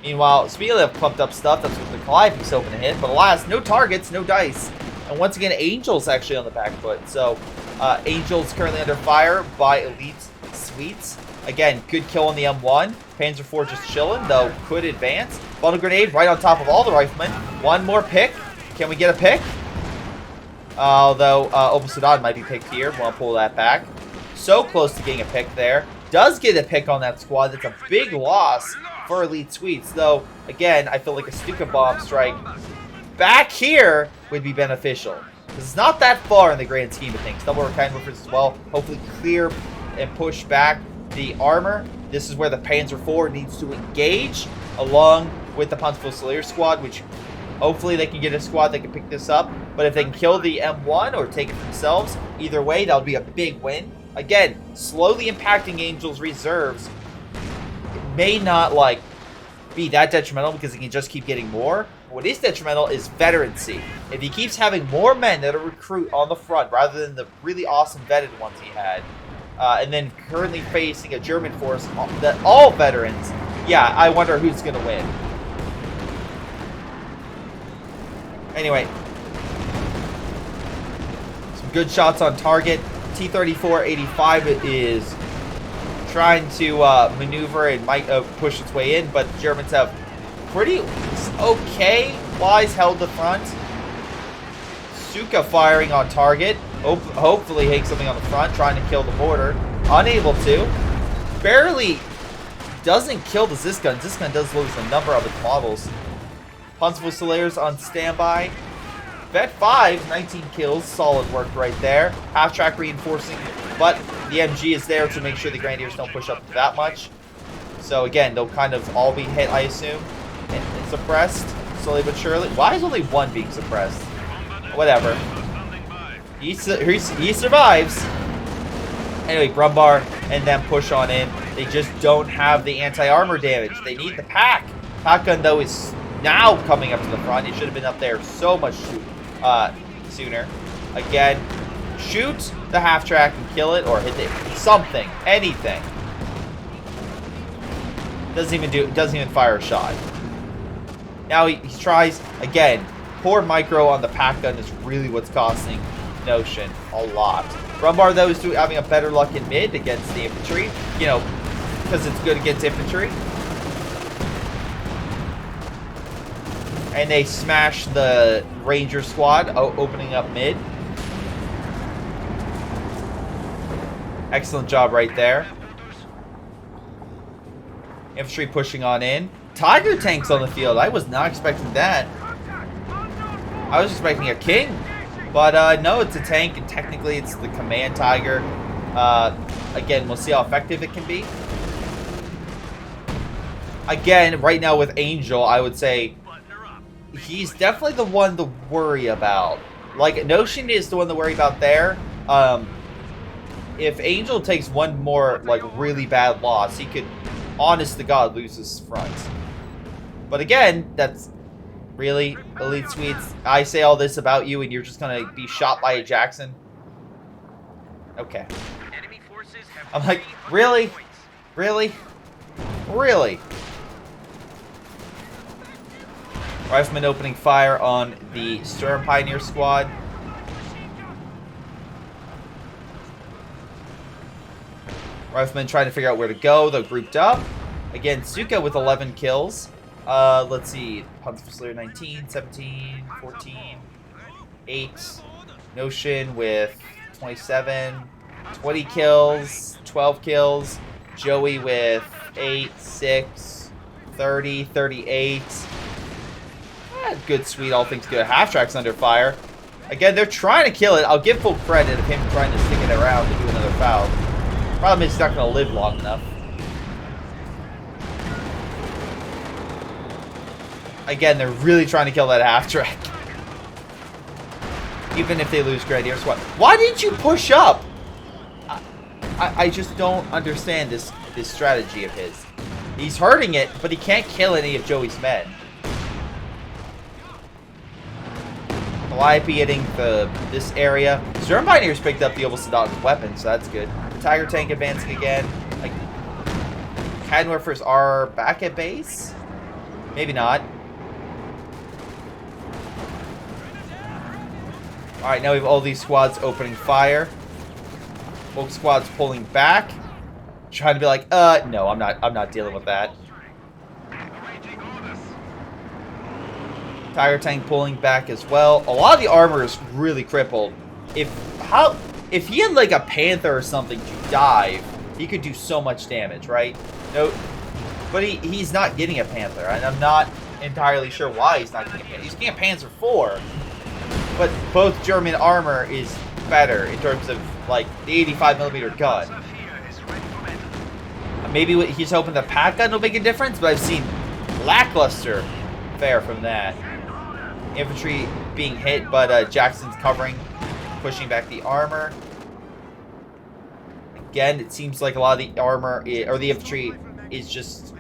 Meanwhile, speaking of clumped up stuff, that's what the Calliope's hoping to hit. But alas, no targets, no dice. And once again, Angel's actually on the back foot. So, Angel's currently under fire by Elite Suites. Again, good kill on the M1. Panzer IV just chilling, though could advance. Bundle grenade right on top of all the riflemen. One more pick. Can we get a pick? Although, Obusadad might be picked here. We'll pull that back. So close to getting a pick there. Does get a pick on that squad. That's a big loss for Elite Sweets. Though, again, I feel like a Stuka bomb strike back here would be beneficial. It's not that far in the grand scheme of things. Double Kind Workers as well. Hopefully clear and push back the armor. This is where the Panzer IV needs to engage along with the Panzerfusilier squad, which hopefully they can get a squad that can pick this up. But if they can kill the M1 or take it themselves, either way, that would be a big win. Again, slowly impacting Angel's reserves. It may not, like, be that detrimental because he can just keep getting more. What is detrimental is veterancy. If he keeps having more men that are recruit on the front rather than the really awesome vetted ones he had, and then currently facing a German force that all veterans, yeah, I wonder who's going to win. Anyway, some good shots on target. T-34-85 is trying to maneuver and might push its way in, but the Germans have pretty okay-wise held the front. Suka firing on target. Hopefully hitting something on the front, trying to kill the mortar. Unable to. Barely doesn't kill the Zisgun. Zisgun does lose a number of its models. Panzerfusiliers on standby. Vet 5, 19 kills. Solid work right there. Half-track reinforcing, but the MG is there to make sure the Grenadiers don't push up that much. So again, they'll kind of all be hit, I assume, and suppressed slowly but surely. Why is only one being suppressed? Whatever. He survives. Anyway, Brumbar and them push on in. They just don't have the anti-armor damage. They need the pack. Pack gun, though, is now coming up to the front. It should have been up there so much sooner. Again, shoot the half-track and kill it, or hit it. Something. Anything. Doesn't even fire a shot. Now he tries again. Poor micro on the pack gun is really what's costing Notion a lot. Brumbar, though, is having a better luck in mid against the infantry. You know, because it's good against infantry. And they smash the Ranger squad, opening up mid. Excellent job right there. Infantry pushing on in. Tiger tanks on the field. I was not expecting that. I was expecting a King. But no, it's a tank, and technically it's the Command Tiger. Again, we'll see how effective it can be. Again, right now with Angel, I would say he's definitely the one to worry about. Like, Notion is the one to worry about there. If Angel takes one more, like, really bad loss, he could, honest to God, lose his front. But again, that's really Elite Sweets. I say all this about you, and you're just gonna be shot by a Jackson. Okay. I'm like, really? Really? Really? Rifleman opening fire on the Sturm Pioneer squad. Rifleman trying to figure out where to go. They're grouped up. Again, Suka with 11 kills. Let's see. Panzerfusilier 19, 17, 14, 8. Notion with 27, 20 kills, 12 kills. Joey with 8, 6, 30, 38. Good, sweet, all things good. Half-track's under fire. Again, they're trying to kill it. I'll give full credit of him trying to stick it around to do another foul. Problem is he's not going to live long enough. Again, they're really trying to kill that half-track. Even if they lose Grenadier Squad. Why didn't you push up? I just don't understand this strategy of his. He's hurting it, but he can't kill any of Joey's men. Calliope hitting this area. Sturm Pioneers picked up the Obusadon's weapon, so that's good. Tiger tank advancing again. Like, Canwerfers are back at base? Maybe not. Alright, now we have all these squads opening fire. Both squads pulling back. trying to be like, no, I'm not dealing with that. Tiger tank pulling back as well. A lot of the armor is really crippled. If he had like a panther or something to dive, he could do so much damage, right? No, but he's not getting a panther, and I'm not entirely sure why he's not getting a panther. He's getting a Panzer IV, but both German armor is better in terms of like the 85mm gun. Maybe he's hoping the pack gun will make a difference, but I've seen lackluster fare from that. Infantry being hit, but Jackson's covering, pushing back the armor. Again, it seems like a lot of the armor, or the infantry, is just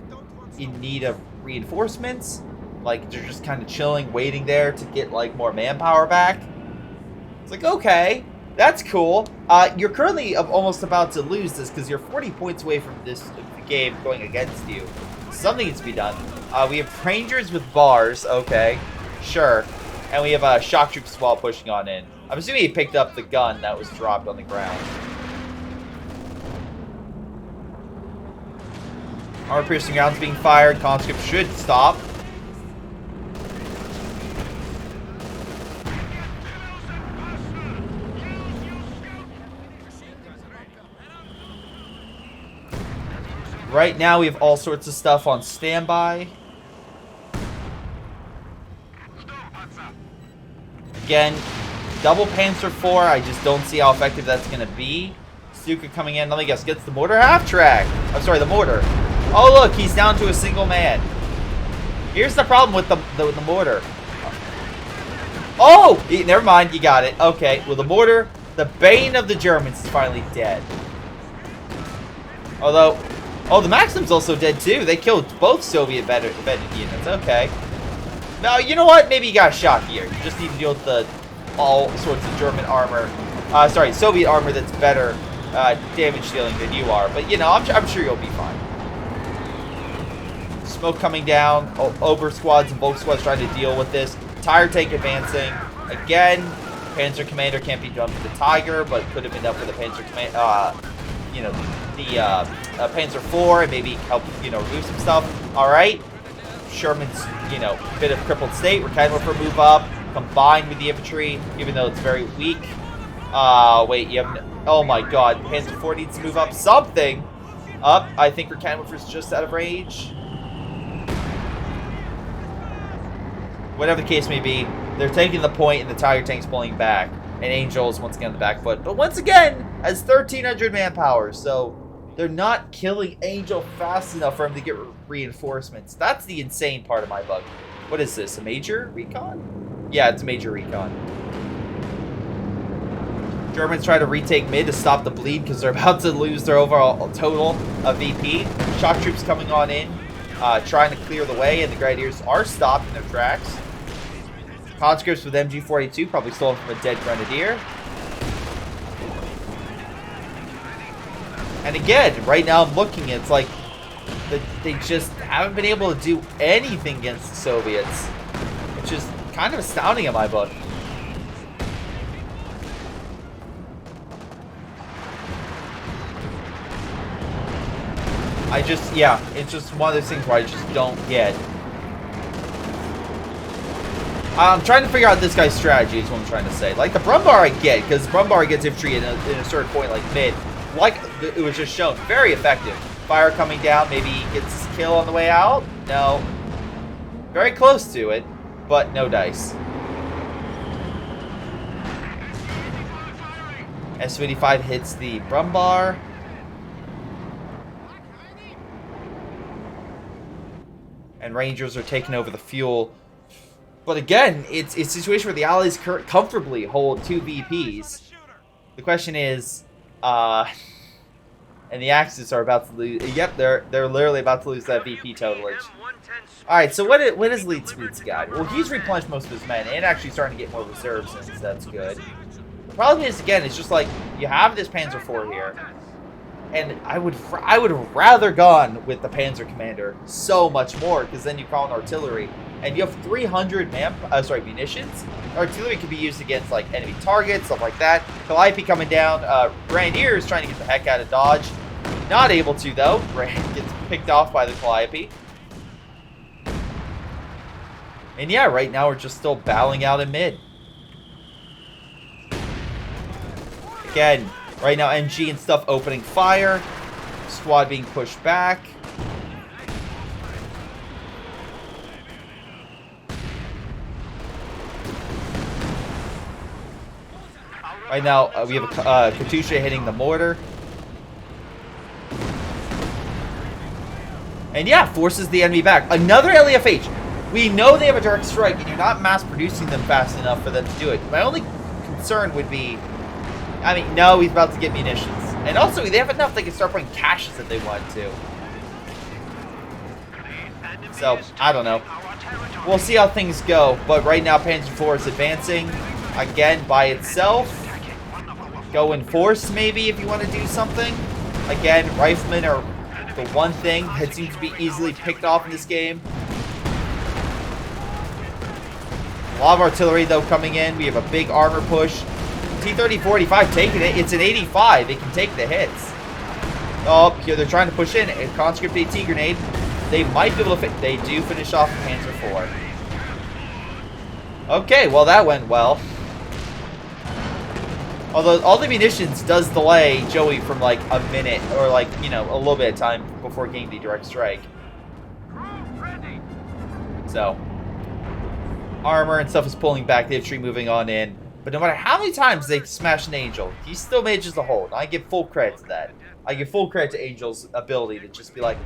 in need of reinforcements. Like, they're just kind of chilling, waiting there to get, like, more manpower back. It's like, okay, that's cool. You're currently almost about to lose this because you're 40 points away from this game going against you. Something needs to be done. We have Rangers with bars, okay, sure. And we have shock troops as well pushing on in. I'm assuming he picked up the gun that was dropped on the ground. Armor-piercing rounds being fired. Conscript should stop. Right now, we have all sorts of stuff on standby. Again, double Panzer IV. I just don't see how effective that's going to be. Stuka coming in. Let me guess. Gets the mortar half-track. I'm sorry, the mortar. Oh, look. He's down to a single man. Here's the problem with the mortar. Oh! Never mind. You got it. Okay. Well, the mortar, the bane of the Germans, is finally dead. Although... Oh, the Maxim's also dead, too. They killed both Soviet vetted units. Okay. Now, you know what? Maybe you got a shot here. You just need to deal with all sorts of German armor. Sorry, Soviet armor that's better damage dealing than you are. But, you know, I'm sure you'll be fine. Smoke coming down. Ober squads and Volk squads trying to deal with this. Tire tank advancing. Again, Panzer Commander can't be done with the Tiger, but could have been done with the Panzer Commander. You know, the Panzer IV, and maybe help, you know, remove some stuff. All right. Sherman's, you know, bit of crippled state. We're kind of for move up, combined with the infantry, even though it's very weak. Wait, you have... Oh, my God. Panzer IV needs to move up something. Up. I think Rickenwaffer's just out of range. Whatever the case may be, they're taking the point, and the Tiger tank's pulling back. And Angel is once again on the back foot. But once again, has 1,300 manpower, so they're not killing Angel fast enough for him to get reinforcements. That's the insane part of my bug. What is this, a major recon? Yeah, it's a major recon. Germans try to retake mid to stop the bleed because they're about to lose their overall total of VP. Shock troops coming on in, trying to clear the way, and the Grenadiers are stopped in their tracks. Conscripts with MG42, probably stolen from a dead Grenadier. And again, right now I'm looking, it's like they just haven't been able to do anything against the Soviets, which is kind of astounding in my book. Yeah, it's just one of those things where I just don't get. I'm trying to figure out this guy's strategy is what I'm trying to say. Like, the Brumbar I get, because Brumbar gets infantry in a certain point, like mid. Like it was just shown, very effective. Fire coming down, maybe he gets his kill on the way out. No. Very close to it, but no dice. S-55 hits the Brumbar. And Rangers are taking over the fuel. But again, it's a situation where the Allies comfortably hold 2 VPs. The question is, and the Axis are about to lose. Yep, they're literally about to lose that VP totalage. Alright, so what is Lead Speed's got? Well, he's replenished most of his men and actually starting to get more reserves since that's good. The problem is, again, it's just like, you have this Panzer IV here. And I would rather gone with the Panzer Commander so much more, because then you call in artillery. And you have 300 munitions. Artillery can be used against like enemy targets, stuff like that. Calliope coming down. Grenadier is trying to get the heck out of Dodge. Not able to, though. Rand gets picked off by the Calliope. And yeah, right now we're just still battling out in mid. Again, right now NG and stuff opening fire. Squad being pushed back. Right now, we have a Katusha hitting the mortar. And yeah, forces the enemy back. Another LEFH. We know they have a direct strike, and you're not mass producing them fast enough for them to do it. My only concern would be, I mean, no, he's about to get munitions. And also, they have enough they can start putting caches if they want to. So, I don't know. We'll see how things go. But right now, Panzer IV is advancing. Again, by itself. Go in force, maybe, if you want to do something. Again, riflemen are the one thing that seems to be easily picked off in this game. A lot of artillery, though, coming in. We have a big armor push. T-30-45 taking it. It's an 85. It can take the hits. Oh, here they're trying to push in. A conscript AT grenade. They might be able to They do finish off Panzer IV. Okay, well, that went well. Although all the munitions does delay Joey from like a minute or like, you know, a little bit of time before getting the direct strike. So, armor and stuff is pulling back. The infantry moving on in. But no matter how many times they smash an Angel, he still manages to hold. I give full credit to that. I give full credit to Angel's ability to just be like,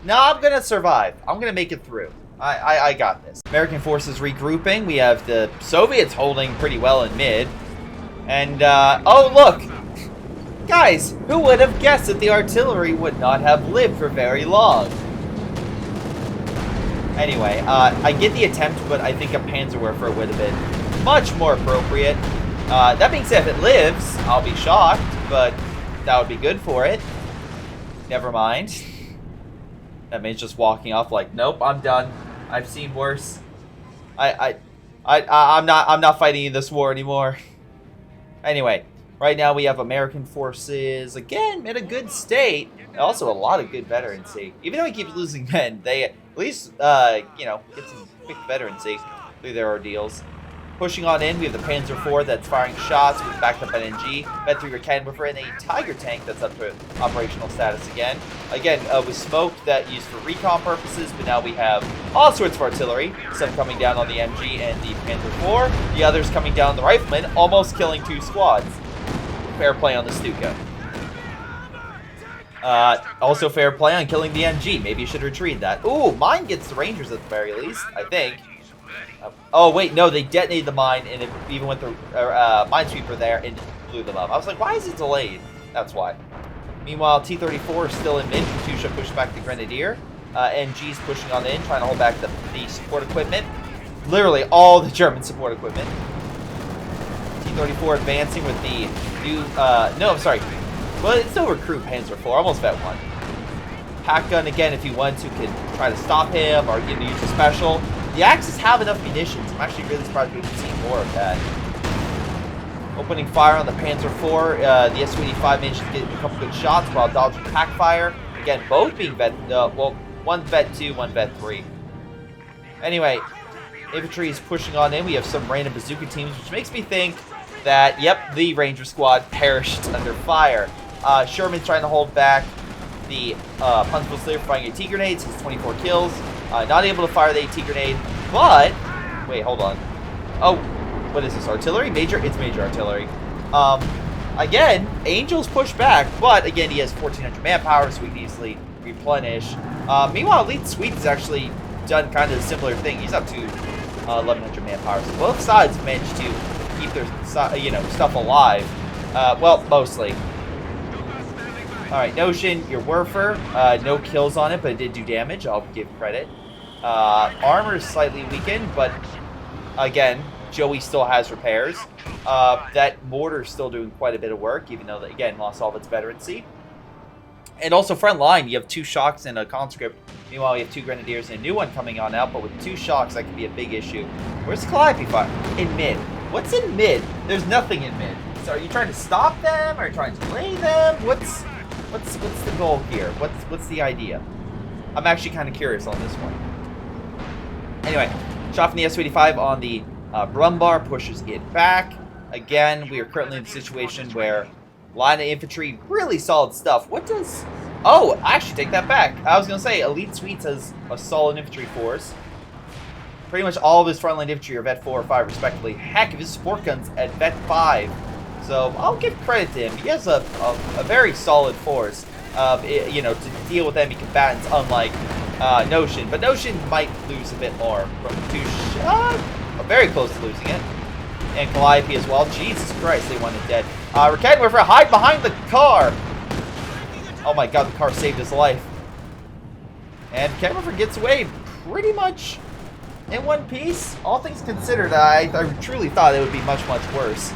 no, I'm going to survive. I'm going to make it through. I got this. American forces regrouping. We have the Soviets holding pretty well in mid. And, oh, look. Guys, who would have guessed that the artillery would not have lived for very long? Anyway, I get the attempt, but I think a Panzerwerfer would have been much more appropriate. That being said, if it lives, I'll be shocked, but that would be good for it. Never mind. That means just walking off like, nope, I'm done. I've seen worse. I'm not fighting in this war anymore. Anyway, right now we have American forces, again, in a good state. Also, a lot of good veterancy. Even though he keeps losing men, they at least, you know, get some quick veterancy through their ordeals. Pushing on in, we have the Panzer IV that's firing shots with backed up NG. Med 3 cannon buffer and a Tiger tank that's up to operational status again. Again, with smoke that used for recon purposes, but now we have all sorts of artillery. Some coming down on the MG and the Panzer IV. The others coming down on the riflemen, almost killing 2 squads. Fair play on the Stuka. Also fair play on killing the MG. Maybe you should retrieve that. Ooh, mine gets the Rangers at the very least, I think. Oh, wait, no, they detonated the mine, and it even went the minesweeper there and blew them up. I was like, why is it delayed? That's why. Meanwhile, T-34 is still in mid. Katusha pushed back the Grenadier. NG's pushing on in, trying to hold back the support equipment. Literally all the German support equipment. T-34 advancing with the new, no, I'm sorry. Well, it's still recruit Panzer IV, almost vet 1. Pack gun, again, if you want to, can try to stop him or use a special. The Axis have enough munitions. I'm actually really surprised we didn't see more of that. Opening fire on the Panzer IV. The S-25 managed to get a couple good shots while dodging pack fire. Again, both being vet, well, one vet 2, one vet 3. Anyway, infantry is pushing on in. We have some random bazooka teams, which makes me think that, yep, the Ranger squad perished under fire. Sherman's trying to hold back the Punchful Slayer firing AT grenades. His 24 kills. Not able to fire the AT grenade, but... Wait, hold on. Oh, what is this? Artillery? Major? It's major artillery. Again, Angel's pushed back, but again, he has 1,400 manpower, so we can easily replenish. Meanwhile, Elite Sweet has actually done kind of a similar thing. He's up to 1,100 manpower, so both sides managed to keep their, you know, stuff alive. Well, mostly. Alright, Notion, your Werfer, no kills on it, but it did do damage, I'll give credit. Armor is slightly weakened, but again, Joey still has repairs. That mortar is still doing quite a bit of work, even though, again, lost all of its veterancy. And also, front line, you have 2 shocks and a conscript. Meanwhile, you have 2 grenadiers and a new one coming on out, but with 2 shocks, that could be a big issue. Where's the Calliope fire? In mid. What's in mid? There's nothing in mid. So are you trying to stop them? Are you trying to delay them? What's the goal here? What's the idea? I'm actually kind of curious on this one. Anyway, shot from the S-85 on the Brumbar pushes it back. Again, we are currently in a situation where line of infantry, really solid stuff. What does... Oh, I actually take that back. I was going to say, Elite Suites has a solid infantry force. Pretty much all of his frontline infantry are Vet 4 or 5, respectively. Heck, of his support guns at Vet 5. So, I'll give credit to him. He has a very solid force, you know, to deal with enemy combatants, unlike Notion. But Notion might lose a bit more from 2 shots. Very close to losing it. And Calliope as well. Jesus Christ, they want it dead. Raketenwerfer, hide behind the car! Oh my god, the car saved his life. And Raketenwerfer gets away pretty much in one piece. All things considered, I truly thought it would be much, much worse.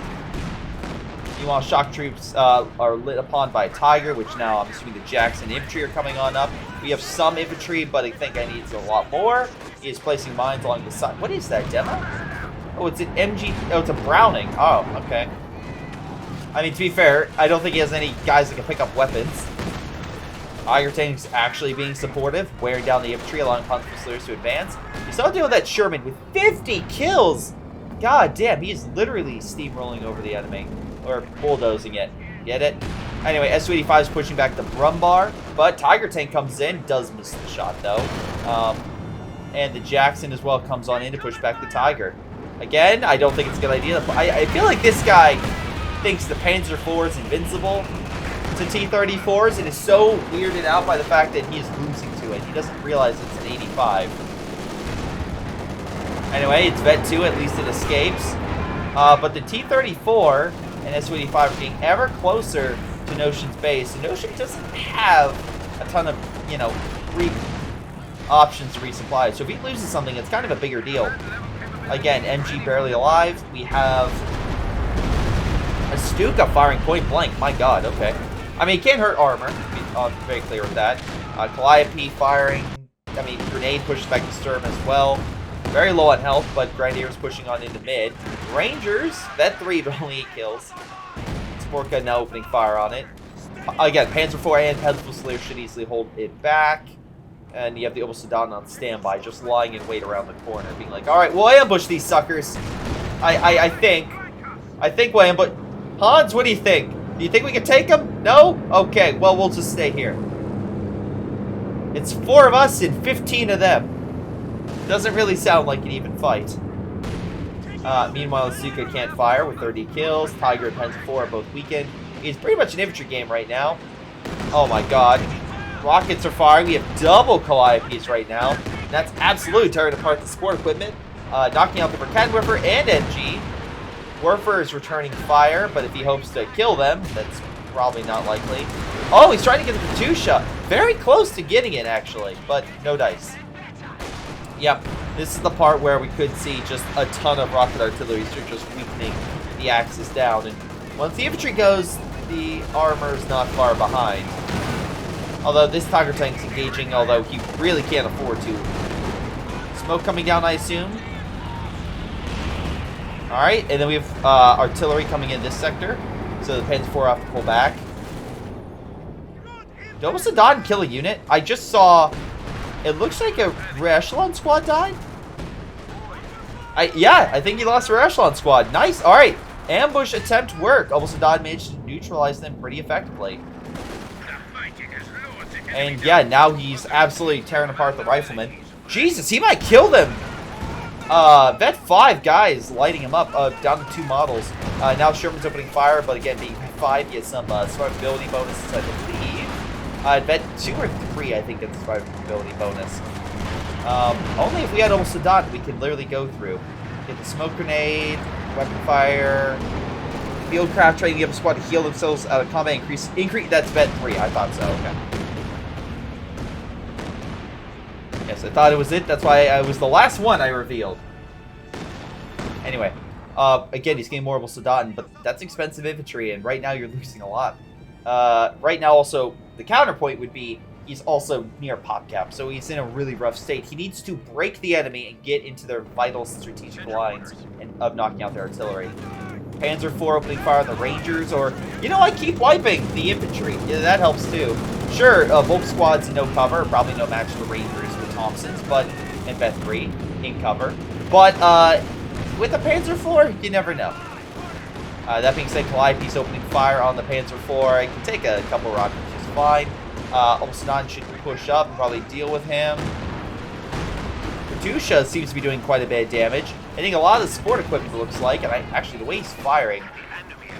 Meanwhile, shock troops are lit upon by a Tiger, which now I'm assuming the Jackson infantry are coming on up. We have some infantry, but I think I need a lot more. He is placing mines along the side. What is that, demo? Oh, it's an MG. Oh, it's a Browning. Oh, okay. I mean, to be fair, I don't think he has any guys that can pick up weapons. Tiger Tank's actually being supportive, wearing down the infantry, allowing Hunt's Fusiliers to advance. You saw deal with that Sherman with 50 kills! God damn, he is literally steamrolling over the enemy. Or bulldozing it. Get it? Anyway, S-285 is pushing back the Brumbar, but Tiger Tank comes in, does miss the shot though. And the Jackson as well comes on in to push back the Tiger. Again, I don't think it's a good idea. I feel like this guy thinks the Panzer IV is invincible to T-34s and is so weirded out by the fact that he is losing to it. He doesn't realize it's an 85. Anyway, it's Vet 2, at least it escapes. But the T-34 and S-285 are getting ever closer to Notion's base. And Notion doesn't have a ton of, you know, options to resupply. So if he loses something, it's kind of a bigger deal. Again, MG barely alive. We have a Stuka firing point blank. My god, okay. I mean, it can't hurt armor. I'm very clear with that. Calliope firing. I mean, grenade pushes back the Sturm as well. Very low on health, but Grenadiers pushing on into mid. Rangers, Vet 3, but only 8 kills. Support gun now opening fire on it. Again, Panzer IV and Hunt's Fusiliers should easily hold it back. And you have the Obelsodan on standby, just lying in wait around the corner, being like, alright, we'll ambush these suckers. I think we'll ambush. Hans, what do you think? Do you think we can take them? No? Okay, well, we'll just stay here. It's 4 of us and 15 of them. Doesn't really sound like an even fight. Meanwhile, Stuka can't fire with 30 kills. Tiger and Panzer IV are both weakened. It's pretty much an infantry game right now. Oh my god. Rockets are firing. We have double Calliopes right now. And that's absolutely tearing apart the support equipment. Knocking out the Raketenwerfer and MG. Werfer is returning fire, but if he hopes to kill them, that's probably not likely. Oh, he's trying to get the Katusha. Very close to getting it, actually, but no dice. Yep, this is the part where we could see just a ton of rocket artillery just weakening the Axis down. And once the infantry goes, the armor is not far behind. Although this Tiger Tank's engaging, although he really can't afford to. Smoke coming down, I assume. Alright, and then we have artillery coming in this sector. So the Panzer IV have to pull back. Did Obelsodan kill a unit? I just saw... It looks like a rear echelon squad died. Yeah, I think he lost a rear echelon squad. Nice. All right. Ambush attempt worked. Obelsodan managed to neutralize them pretty effectively. And yeah, now he's absolutely tearing apart the riflemen. Jesus, he might kill them. Vet 5 guys lighting him up. Down to 2 models. Now Sherman's opening fire, but again, being 5, he has some survivability bonuses, I believe. Vet 2 or 3, I think, that's the survivability bonus. Only if we had Obelsodan, we can literally go through. Get the smoke grenade, weapon fire, field craft training, give a squad to heal themselves out of combat, increase. That's Vet 3, I thought so, okay. Yes, I thought it was it, that's why it was the last one I revealed. Anyway, again, he's getting more Obelsodan, but that's expensive infantry, and right now you're losing a lot. Right now also, the counterpoint would be he's also near pop cap, so he's in a really rough state. He needs to break the enemy and get into their vital strategic lines of knocking out their artillery. Panzer IV opening fire on the Rangers, or, you know, I keep wiping the infantry. Yeah, that helps too. Sure, Volk squad's in no cover, probably no match for Rangers with Thompsons, but, and Beth 3 in cover. But, with the Panzer IV, you never know. That being said, Calliope's opening fire on the Panzer IV. I can take a couple rockets just fine. Olsnan should push up and probably deal with him. Katusha seems to be doing quite a bit of damage. Hitting a lot of the support equipment, it looks like. And actually, the way he's firing,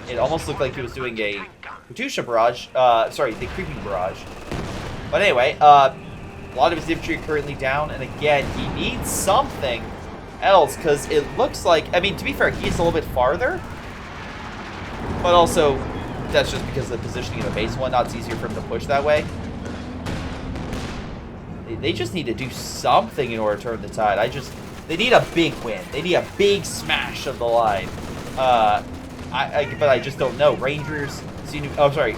it almost looked like he was doing a Katusha barrage. Sorry, the creeping barrage. But anyway, a lot of his infantry are currently down. And again, he needs something else, because it looks like, I mean, to be fair, he's a little bit farther. But also, that's just because of the positioning of the base one. Now it's easier for him to push that way. They just need to do something in order to turn the tide. They need a big win. They need a big smash of the line. But I just don't know. Rangers seem to, oh, sorry.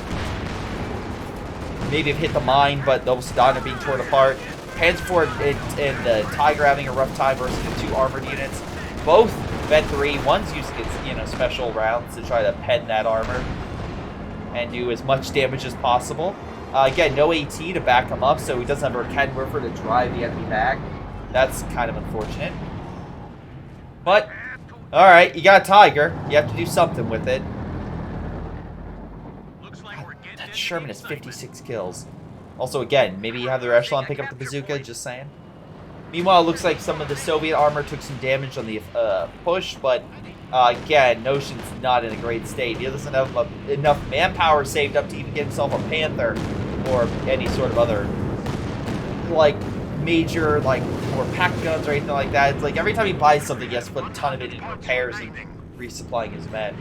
Maybe have hit the mine, but those Don are being torn apart. Panzer IV and the Tiger having a rough time versus the 2 armored units. Both Vet 3, one's using its, you know, special rounds to try to pen that armor and do as much damage as possible. Again, no AT to back him up, so he doesn't have a cannon riffer to drive the enemy back. That's kind of unfortunate. But, alright, you got a Tiger. You have to do something with it. That Sherman has 56 kills. Also, again, maybe you have the Echelon pick up the bazooka, just saying. Meanwhile, it looks like some of the Soviet armor took some damage on the push, but again, Notion's not in a great state. He doesn't have enough manpower saved up to even get himself a Panther or any sort of other, like, major, like, more pack guns or anything like that. It's like every time he buys something, he has to put a ton of it in repairs and resupplying his men.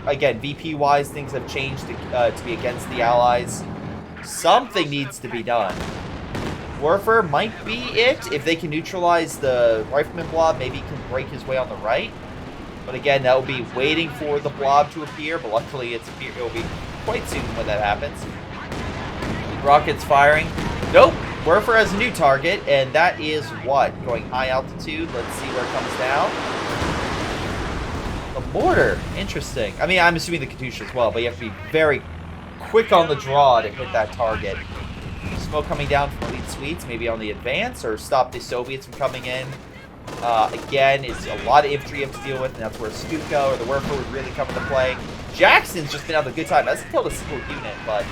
Again, VP-wise, things have changed to be against the Allies. Something needs to be done. Warfer might be it. If they can neutralize the Rifleman blob, maybe he can break his way on the right. But again, that will be waiting for the blob to appear, but luckily it will be quite soon when that happens. Rockets firing. Nope. Warfer has a new target, and that is what? Going high altitude. Let's see where it comes down. The mortar. Interesting. I mean, I'm assuming the Katusha as well, but you have to be very quick on the draw to hit that target. Smoke coming down from Elite Suites, maybe on the advance, or stop the Soviets from coming in. Again, it's a lot of infantry you have to deal with, and that's where Stuka or the Werfer would really come into play. Jackson's just been having a good time. Hasn't killed a single unit, but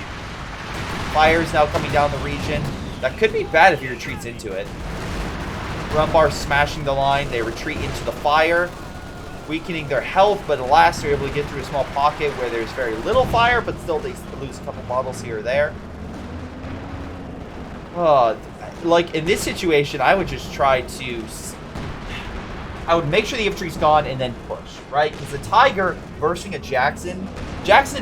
fire's now coming down the region. That could be bad if he retreats into it. Rumbar smashing the line. They retreat into the fire, weakening their health, but at last they're able to get through a small pocket where there's very little fire, but still they lose a couple models here or there. Like, in this situation, I would just try to... I would make sure the infantry's gone and then push, right? Because the Tiger versing a Jackson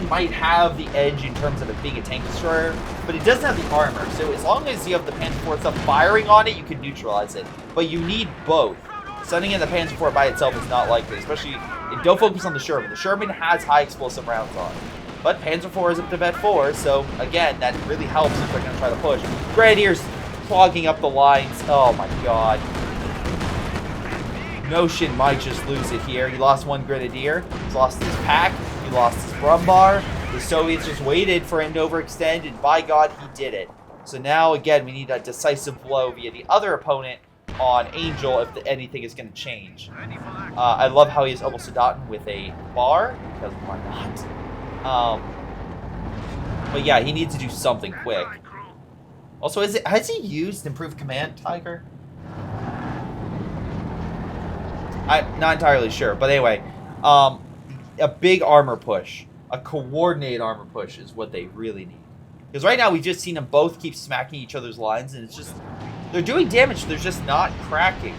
might have the edge in terms of it being a tank destroyer, but it doesn't have the armor. So as long as you have the Panzer IV stuff firing on it, you can neutralize it. But you need both. Sending in the Panzer IV by itself is not likely, especially... Don't focus on the Sherman. The Sherman has high explosive rounds on it. But Panzer IV is up to Vet 4, so again, that really helps if they're going to try to push. Grenadiers clogging up the lines. Oh my god. Notion might just lose it here. He lost one Grenadier. He's lost his pack. He lost his Brumbar. The Soviets just waited for him to overextend, and by god, he did it. So now, again, we need a decisive blow via the other opponent on Angel if anything is going to change. I love how he's almost forgotten with a bar, because why not? But yeah, he needs to do something quick. Also, has he used Improved Command, Tiger? I'm not entirely sure, but anyway, a big armor push, a coordinated armor push is what they really need. Because right now we've just seen them both keep smacking each other's lines, and it's just, they're doing damage, they're just not cracking.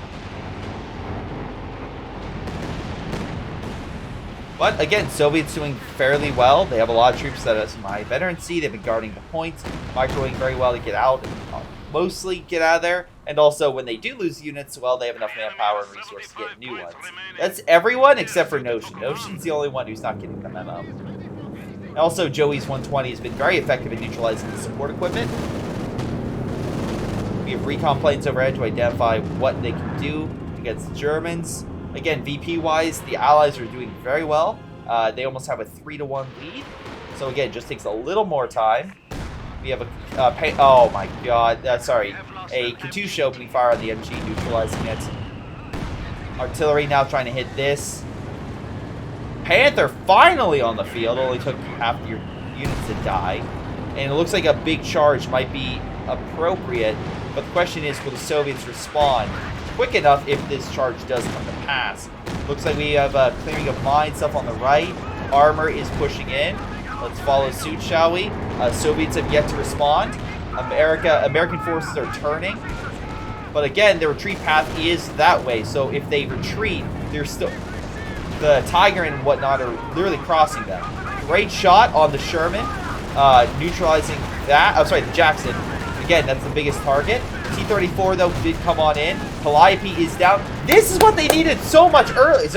But again, Soviets doing fairly well. They have a lot of troops that are some high veterancy. They've been guarding the points, microwaving very well to get out and mostly get out of there. And also, when they do lose units, well, they have enough manpower and resources to get new ones. That's everyone except for Notion. Notion's the only one who's not getting the memo. And also, Joey's 120 has been very effective in neutralizing the support equipment. We have recon planes overhead to identify what they can do against the Germans. Again, VP-wise, the Allies are doing very well. They almost have a 3-1 lead. So again, it just takes a little more time. We have a oh my god, sorry, a Katyusha opening fire on the MG, neutralizing it. Artillery now trying to hit this. Panther finally on the field. Only took half your units to die. And it looks like a big charge might be appropriate. But the question is, will the Soviets respond quick enough if this charge does come to pass? Looks like we have clearing of mines, stuff on the right. Armor is pushing in. Let's follow suit, shall we? Soviets have yet to respond. American forces are turning. But again, the retreat path is that way. So if they retreat, they're still... The Tiger and whatnot are literally crossing them. Great shot on the Sherman. Neutralizing that. I'm sorry, the Jackson. Again, that's the biggest target. T-34, though, did come on in. Calliope is down. This is what they needed so much early.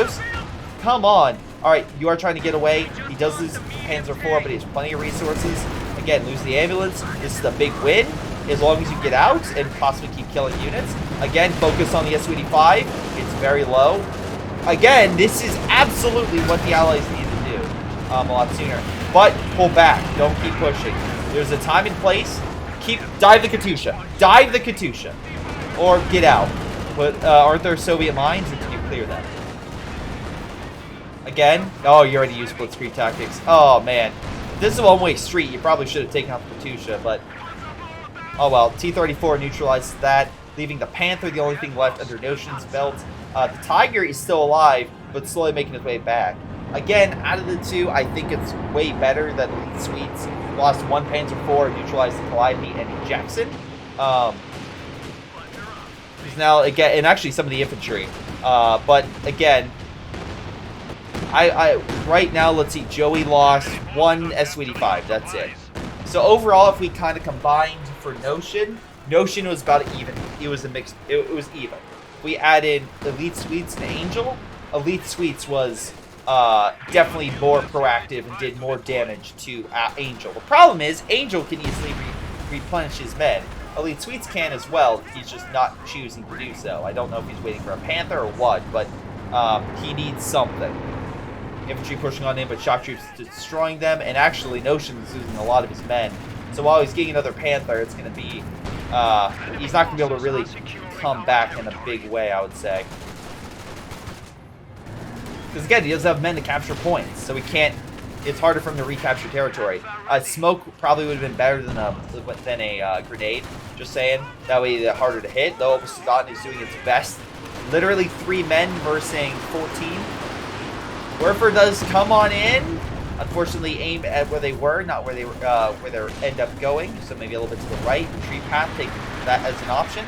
Come on. All right, you are trying to get away. He does lose Panzer IV, but he has plenty of resources. Again, lose the ambulance. This is a big win, as long as you get out and possibly keep killing units. Again, focus on the Su-85. It's very low. Again, this is absolutely what the Allies need to do a lot sooner. But pull back. Don't keep pushing. There's a time and place. Dive the Katyusha. Dive the Katyusha. Or get out. But aren't there Soviet mines? And can you clear them? Again. Oh, you already used blitzkrieg tactics. Oh, man. This is a one-way street. You probably should have taken out the Katyusha, but... Oh, well. T-34 neutralizes that, leaving the Panther the only thing left under Notion's belt. The Tiger is still alive, but slowly making its way back. Again, out of the two, I think it's way better that the Swedes lost one Panzer IV, neutralized the Calliope and the Jackson. Because now, again, and actually some of the infantry. But again, right now, let's see, Joey lost one Su-85. That's it. So overall, if we kind of combined for Notion was about even. It was a mixed. It was even. We added Elite Sweets and Angel. Elite Sweets was definitely more proactive and did more damage to Angel. The problem is, Angel can easily replenish his men. Elite Sweets can as well. He's just not choosing to do so. I don't know if he's waiting for a Panther or what, but he needs something. Infantry pushing on in, but shock troops destroying them. And actually, Notion is losing a lot of his men. So while he's getting another Panther, it's going to be... he's not going to be able to really come back in a big way, I would say. Because again, he doesn't have men to capture points, so he can't... It's harder for him to recapture territory. Smoke probably would have been better than a grenade, just saying. That way they're harder to hit, though Sudan is doing its best. Literally 3 men versus 14. Werfer does come on in. Unfortunately, aim at where they were, not where they end up going. So maybe a little bit to the right. Retreat path, take that as an option.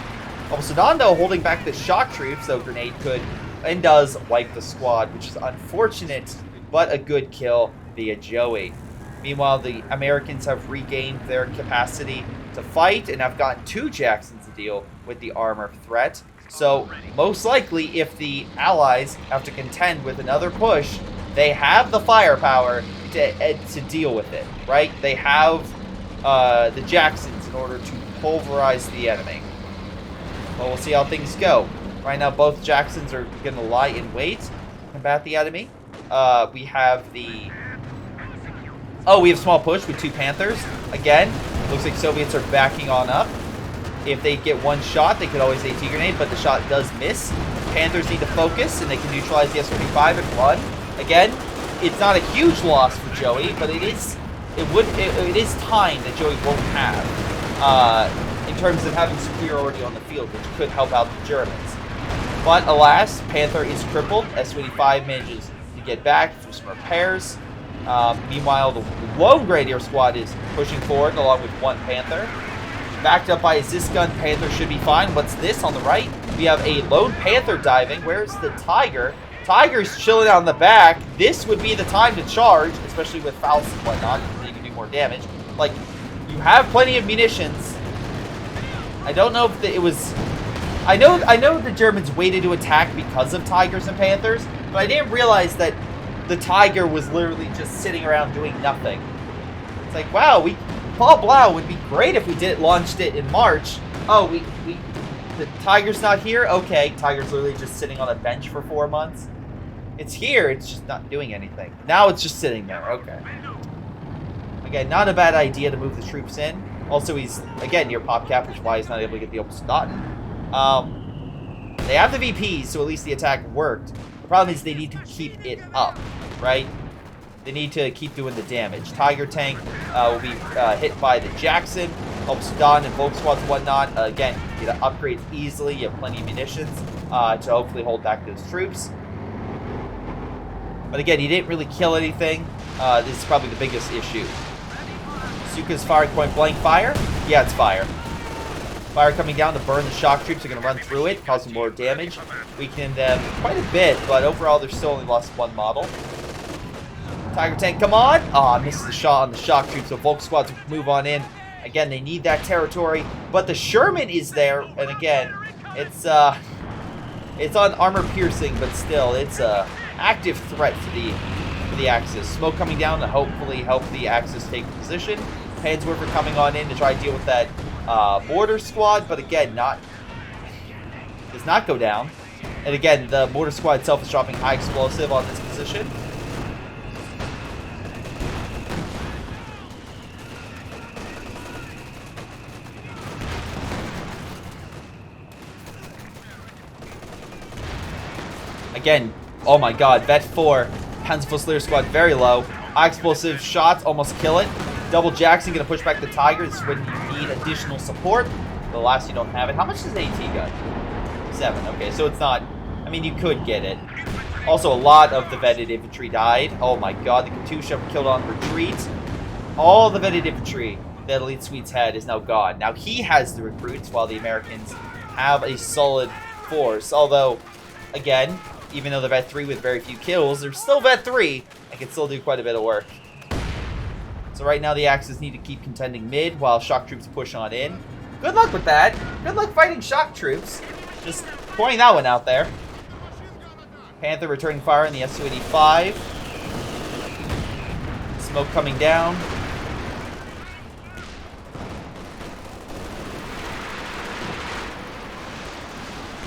Sudan, though, holding back the shock troops, so grenade could and does wipe the squad, which is unfortunate, but a good kill via Joey. Meanwhile, the Americans have regained their capacity to fight and have gotten 2 Jacksons to deal with the armor threat. So, most likely, if the Allies have to contend with another push, they have the firepower to deal with it, right? They have the Jacksons in order to pulverize the enemy. Well, we'll see how things go. Right now, both Jacksons are going to lie in wait to combat the enemy. We have the... Oh, we have small push with 2 Panthers. Again, looks like Soviets are backing on up. If they get one shot, they could always AT grenade, but the shot does miss. Panthers need to focus, and they can neutralize the S-25 and run. Again, it's not a huge loss for Joey, but it is time that Joey won't have in terms of having superiority on the field, which could help out the Germans. But alas, Panther is crippled. S-25 manages to get back through some repairs. Meanwhile, the lone Grenadier squad is pushing forward along with 1 Panther. Backed up by a Zis gun, Panther should be fine. What's this on the right? We have a lone Panther diving. Where's the Tiger? Tiger's chilling out in the back. This would be the time to charge, especially with Faust and whatnot. You can do more damage. Like, you have plenty of munitions. I don't know if it was... I know the Germans waited to attack because of Tigers and Panthers, but I didn't realize that the Tiger was literally just sitting around doing nothing. It's like, wow, Paul Blau would be great if we launched it in March. Oh, The Tiger's not here? Okay, Tiger's literally just sitting on a bench for 4 months. It's here, it's just not doing anything. Now it's just sitting there, okay. Again, not a bad idea to move the troops in. Also, he's, again, near pop cap, which is why he's not able to get the open spot. They have the VPs, so at least the attack worked. The problem is they need to keep it up, right? They need to keep doing the damage. Tiger tank will be hit by the Jackson, helps Don and Folkvard and whatnot. Again, you get upgrades easily. You have plenty of munitions to hopefully hold back those troops. But again, he didn't really kill anything. This is probably the biggest issue. Suka's firing point blank fire. Yeah, it's fire. Fire coming down to burn the shock troops. They're going to run through it, causing more damage. Weakening them quite a bit, but overall, they're still only lost 1 model. Tiger tank, come on! Ah, misses the shot on the shock troops, so Folkvard to move on in. Again, they need that territory, but the Sherman is there, and again, it's on armor piercing, but still, it's a active threat for the Axis. Smoke coming down to hopefully help the Axis take position. Panzerwerfer coming on in to try to deal with that mortar squad, but again, does not go down. And again, the mortar squad itself is dropping high explosive on this position. Again, oh my god, Vet 4, Panzerfusilier squad very low. High explosive shots almost kill it. Double Jackson gonna push back the Tiger. This is when you need additional support. The last you don't have it. How much does AT got? 7. Okay, so it's not. I mean, you could get it. Also, a lot of the vetted infantry died. Oh my god, the Katusha killed on retreat. All the vetted infantry that Elite Suites had is now gone. Now he has the recruits while the Americans have a solid force. Although, again, even though they're Vet 3 with very few kills, they're still Vet 3 and can still do quite a bit of work. So right now the Axis need to keep contending mid while shock troops push on in. Good luck with that. Good luck fighting shock troops. Just pointing that one out there. Panther returning fire in the Su-85. Smoke coming down.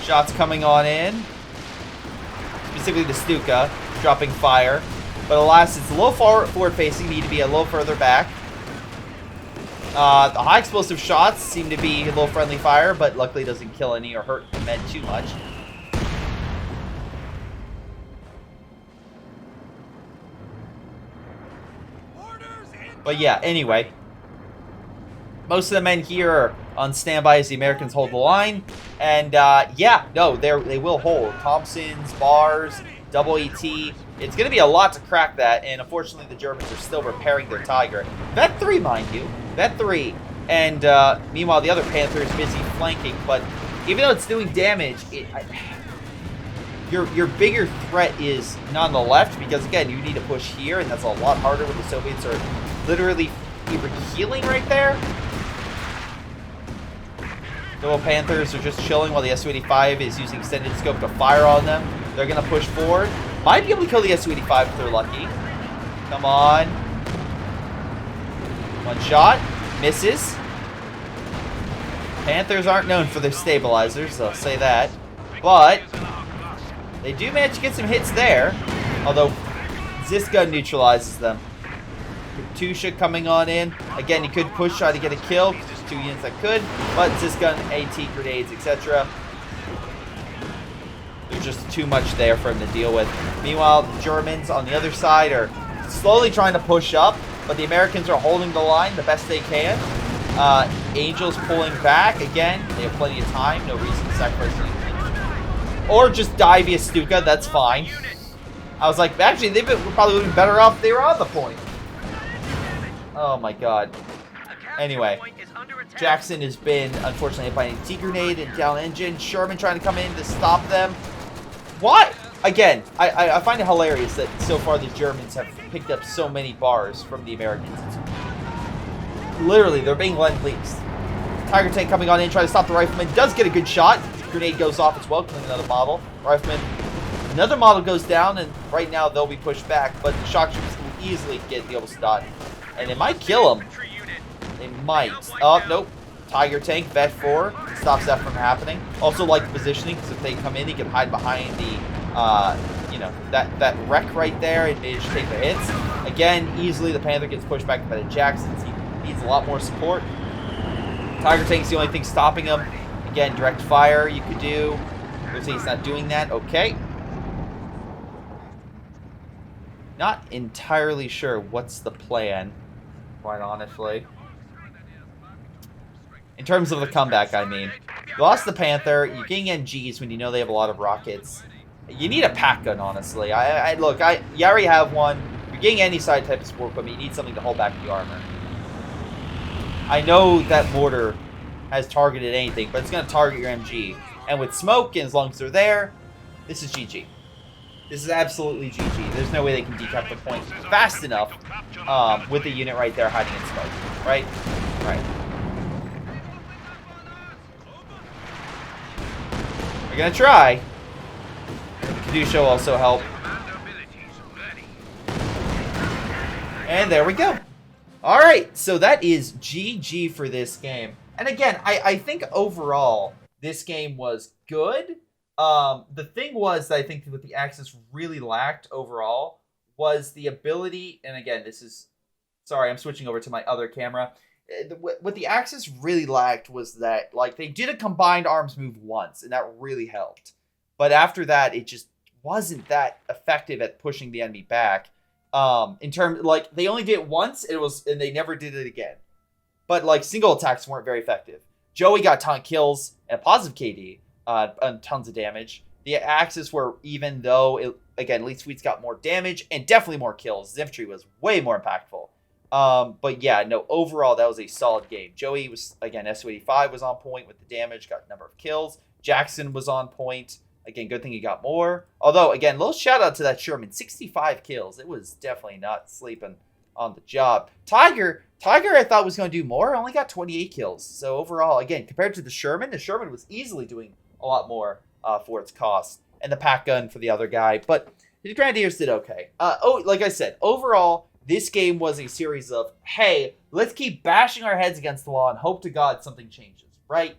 Shots coming on in. Specifically the Stuka, dropping fire. But alas, it's a little forward facing, need to be a little further back. The high explosive shots seem to be a little friendly fire, but luckily doesn't kill any or hurt the men too much. But yeah, anyway. Most of the men here are on standby as the Americans hold the line. And yeah, no, they will hold. Thompsons, bars, double ET. It's going to be a lot to crack that, and unfortunately the Germans are still repairing their Tiger. Vet 3, mind you. Vet 3. And meanwhile, the other Panther is busy flanking, but even though it's doing damage, your bigger threat is not on the left, because again, you need to push here, and that's a lot harder when the Soviets are literally either healing right there. The little Panthers are just chilling while the Su-85 is using extended scope to fire on them. They're going to push forward. Might be able to kill the Su-85 if they're lucky. Come on. One shot. Misses. Panthers aren't known for their stabilizers, I'll say that. But they do manage to get some hits there. Although Ziska neutralizes them. Katusha coming on in. Again, he could push, try to get a kill, because there's 2 units that could. But Ziska, AT, grenades, etc. There's just too much there for him to deal with. Meanwhile, the Germans on the other side are slowly trying to push up, but the Americans are holding the line the best they can. Angels pulling back. Again, they have plenty of time. No reason to sacrifice anything. Or just die via Stuka. That's fine. I was like, actually, they probably would have been better off if they were on the point. Oh my god. Anyway, Jackson has been, unfortunately, hit by an AT grenade and down engine. Sherman trying to come in to stop them. What? Again, I find it hilarious that so far the Germans have picked up so many bars from the Americans. Literally, they're being lend-leased. Tiger tank coming on in, trying to stop the rifleman. Does get a good shot. Grenade goes off as well, killing another model. Rifleman, another model goes down, and right now they'll be pushed back. But the shock troops can easily get the Obstad. And it might kill them. They might. Oh, nope. Tiger tank, Vet 4, stops that from happening. Also like the positioning, because if they come in, he can hide behind the, you know, that wreck right there and manage to take the hits. Again, easily the Panther gets pushed back by the Jacksons. He needs a lot more support. Tiger tank's the only thing stopping him. Again, direct fire you could do. Looks like he's not doing that. Okay. Not entirely sure what's the plan, quite honestly. In terms of the comeback, I mean. You lost the Panther. You're getting NGs when you know they have a lot of rockets. You need a pack gun, honestly. Look, you already have one. You're getting any side type of support equipment. You need something to hold back the armor. I know that mortar has targeted anything, but it's going to target your MG. And with smoke, and as long as they're there, this is GG. This is absolutely GG. There's no way they can decap the point fast enough with the unit right there hiding in smoke. Right? Right. We're going to try. Kadusha will also help. And there we go. Alright, so that is GG for this game. And again, I think overall, this game was good. The thing was that I think what the Axis really lacked overall was the ability, and again, this is, sorry, I'm switching over to my other camera. What the Axis really lacked was that, like, they did a combined arms move once, and that really helped. But after that, it just wasn't that effective at pushing the enemy back. In terms, like, they only did it once, and they never did it again. But, like, single attacks weren't very effective. Joey got ton of kills and a positive KD, and tons of damage. The Axis were, even though, again, Elite Suites got more damage and definitely more kills. Infantry was way more impactful. But yeah, no, overall, that was a solid game. Joey was, again, SU-85 was on point with the damage, got a number of kills. Jackson was on point. Again, good thing he got more. Although, again, little shout out to that Sherman. 65 kills. It was definitely not sleeping on the job. Tiger I thought was going to do more. Only got 28 kills. So overall, again, compared to the Sherman was easily doing a lot more for its cost. And the pack gun for the other guy. But the Grenadiers did okay. Like I said, overall, this game was a series of, hey, let's keep bashing our heads against the wall and hope to God something changes, right?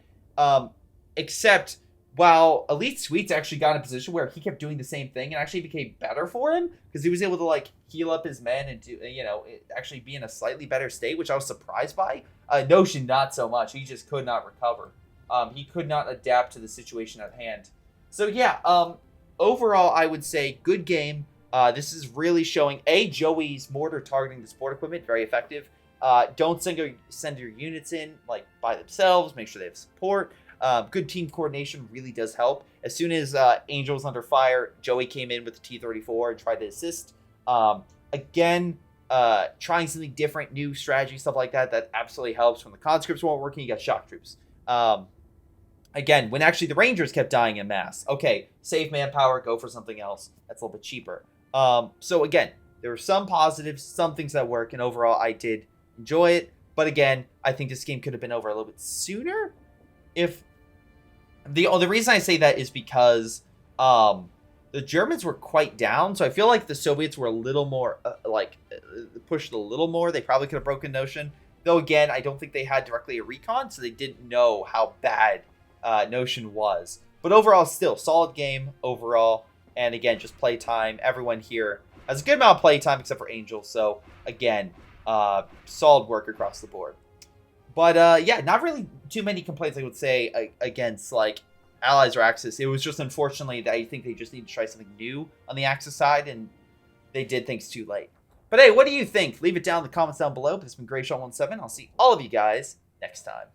Except while Elite Suites actually got in a position where he kept doing the same thing and actually became better for him because he was able to, like, heal up his men and, do, you know, actually be in a slightly better state, which I was surprised by. Notion, not so much. He just could not recover. He could not adapt to the situation at hand. So, yeah, overall, I would say good game. This is really showing, Joey's mortar targeting the support equipment, very effective. Don't send your units in, like, by themselves. Make sure they have support. Good team coordination really does help. As soon as Angel was under fire, Joey came in with the T-34 and tried to assist. Again, trying something different, new strategy, stuff like that, that absolutely helps. When the conscripts weren't working, you got shock troops. Again, when actually the Rangers kept dying en masse. Okay, save manpower, go for something else. That's a little bit cheaper. So again, there were some positives, some things that work, and overall I did enjoy it. But again, I think this game could have been over a little bit sooner. If the reason I say that is because the Germans were quite down, so I feel like the Soviets were a little more pushed a little more. They probably could have broken Notion, though. Again, I don't think they had directly a recon, so they didn't know how bad Notion was. But overall, still solid game overall. And again, just play time. Everyone here has a good amount of play time except for Angel. So again, solid work across the board. But yeah, not really too many complaints, I would say, against, like, Allies or Axis. It was just, unfortunately, that I think they just need to try something new on the Axis side, and they did things too late. But hey, what do you think? Leave it down in the comments down below. But this has been Greyshot17. I'll see all of you guys next time.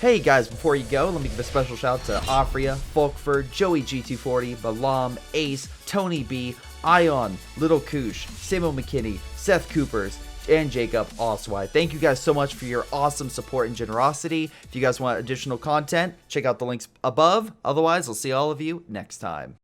Hey guys, before you go, let me give a special shout out to Aphyria, Folkvard, Joey G240, Balam, Ace, Tony B, Ion, Little Koosh, Samuel McKinney, Seth Coopers, and Jacob Oswald. Thank you guys so much for your awesome support and generosity. If you guys want additional content, check out the links above. Otherwise, I'll see all of you next time.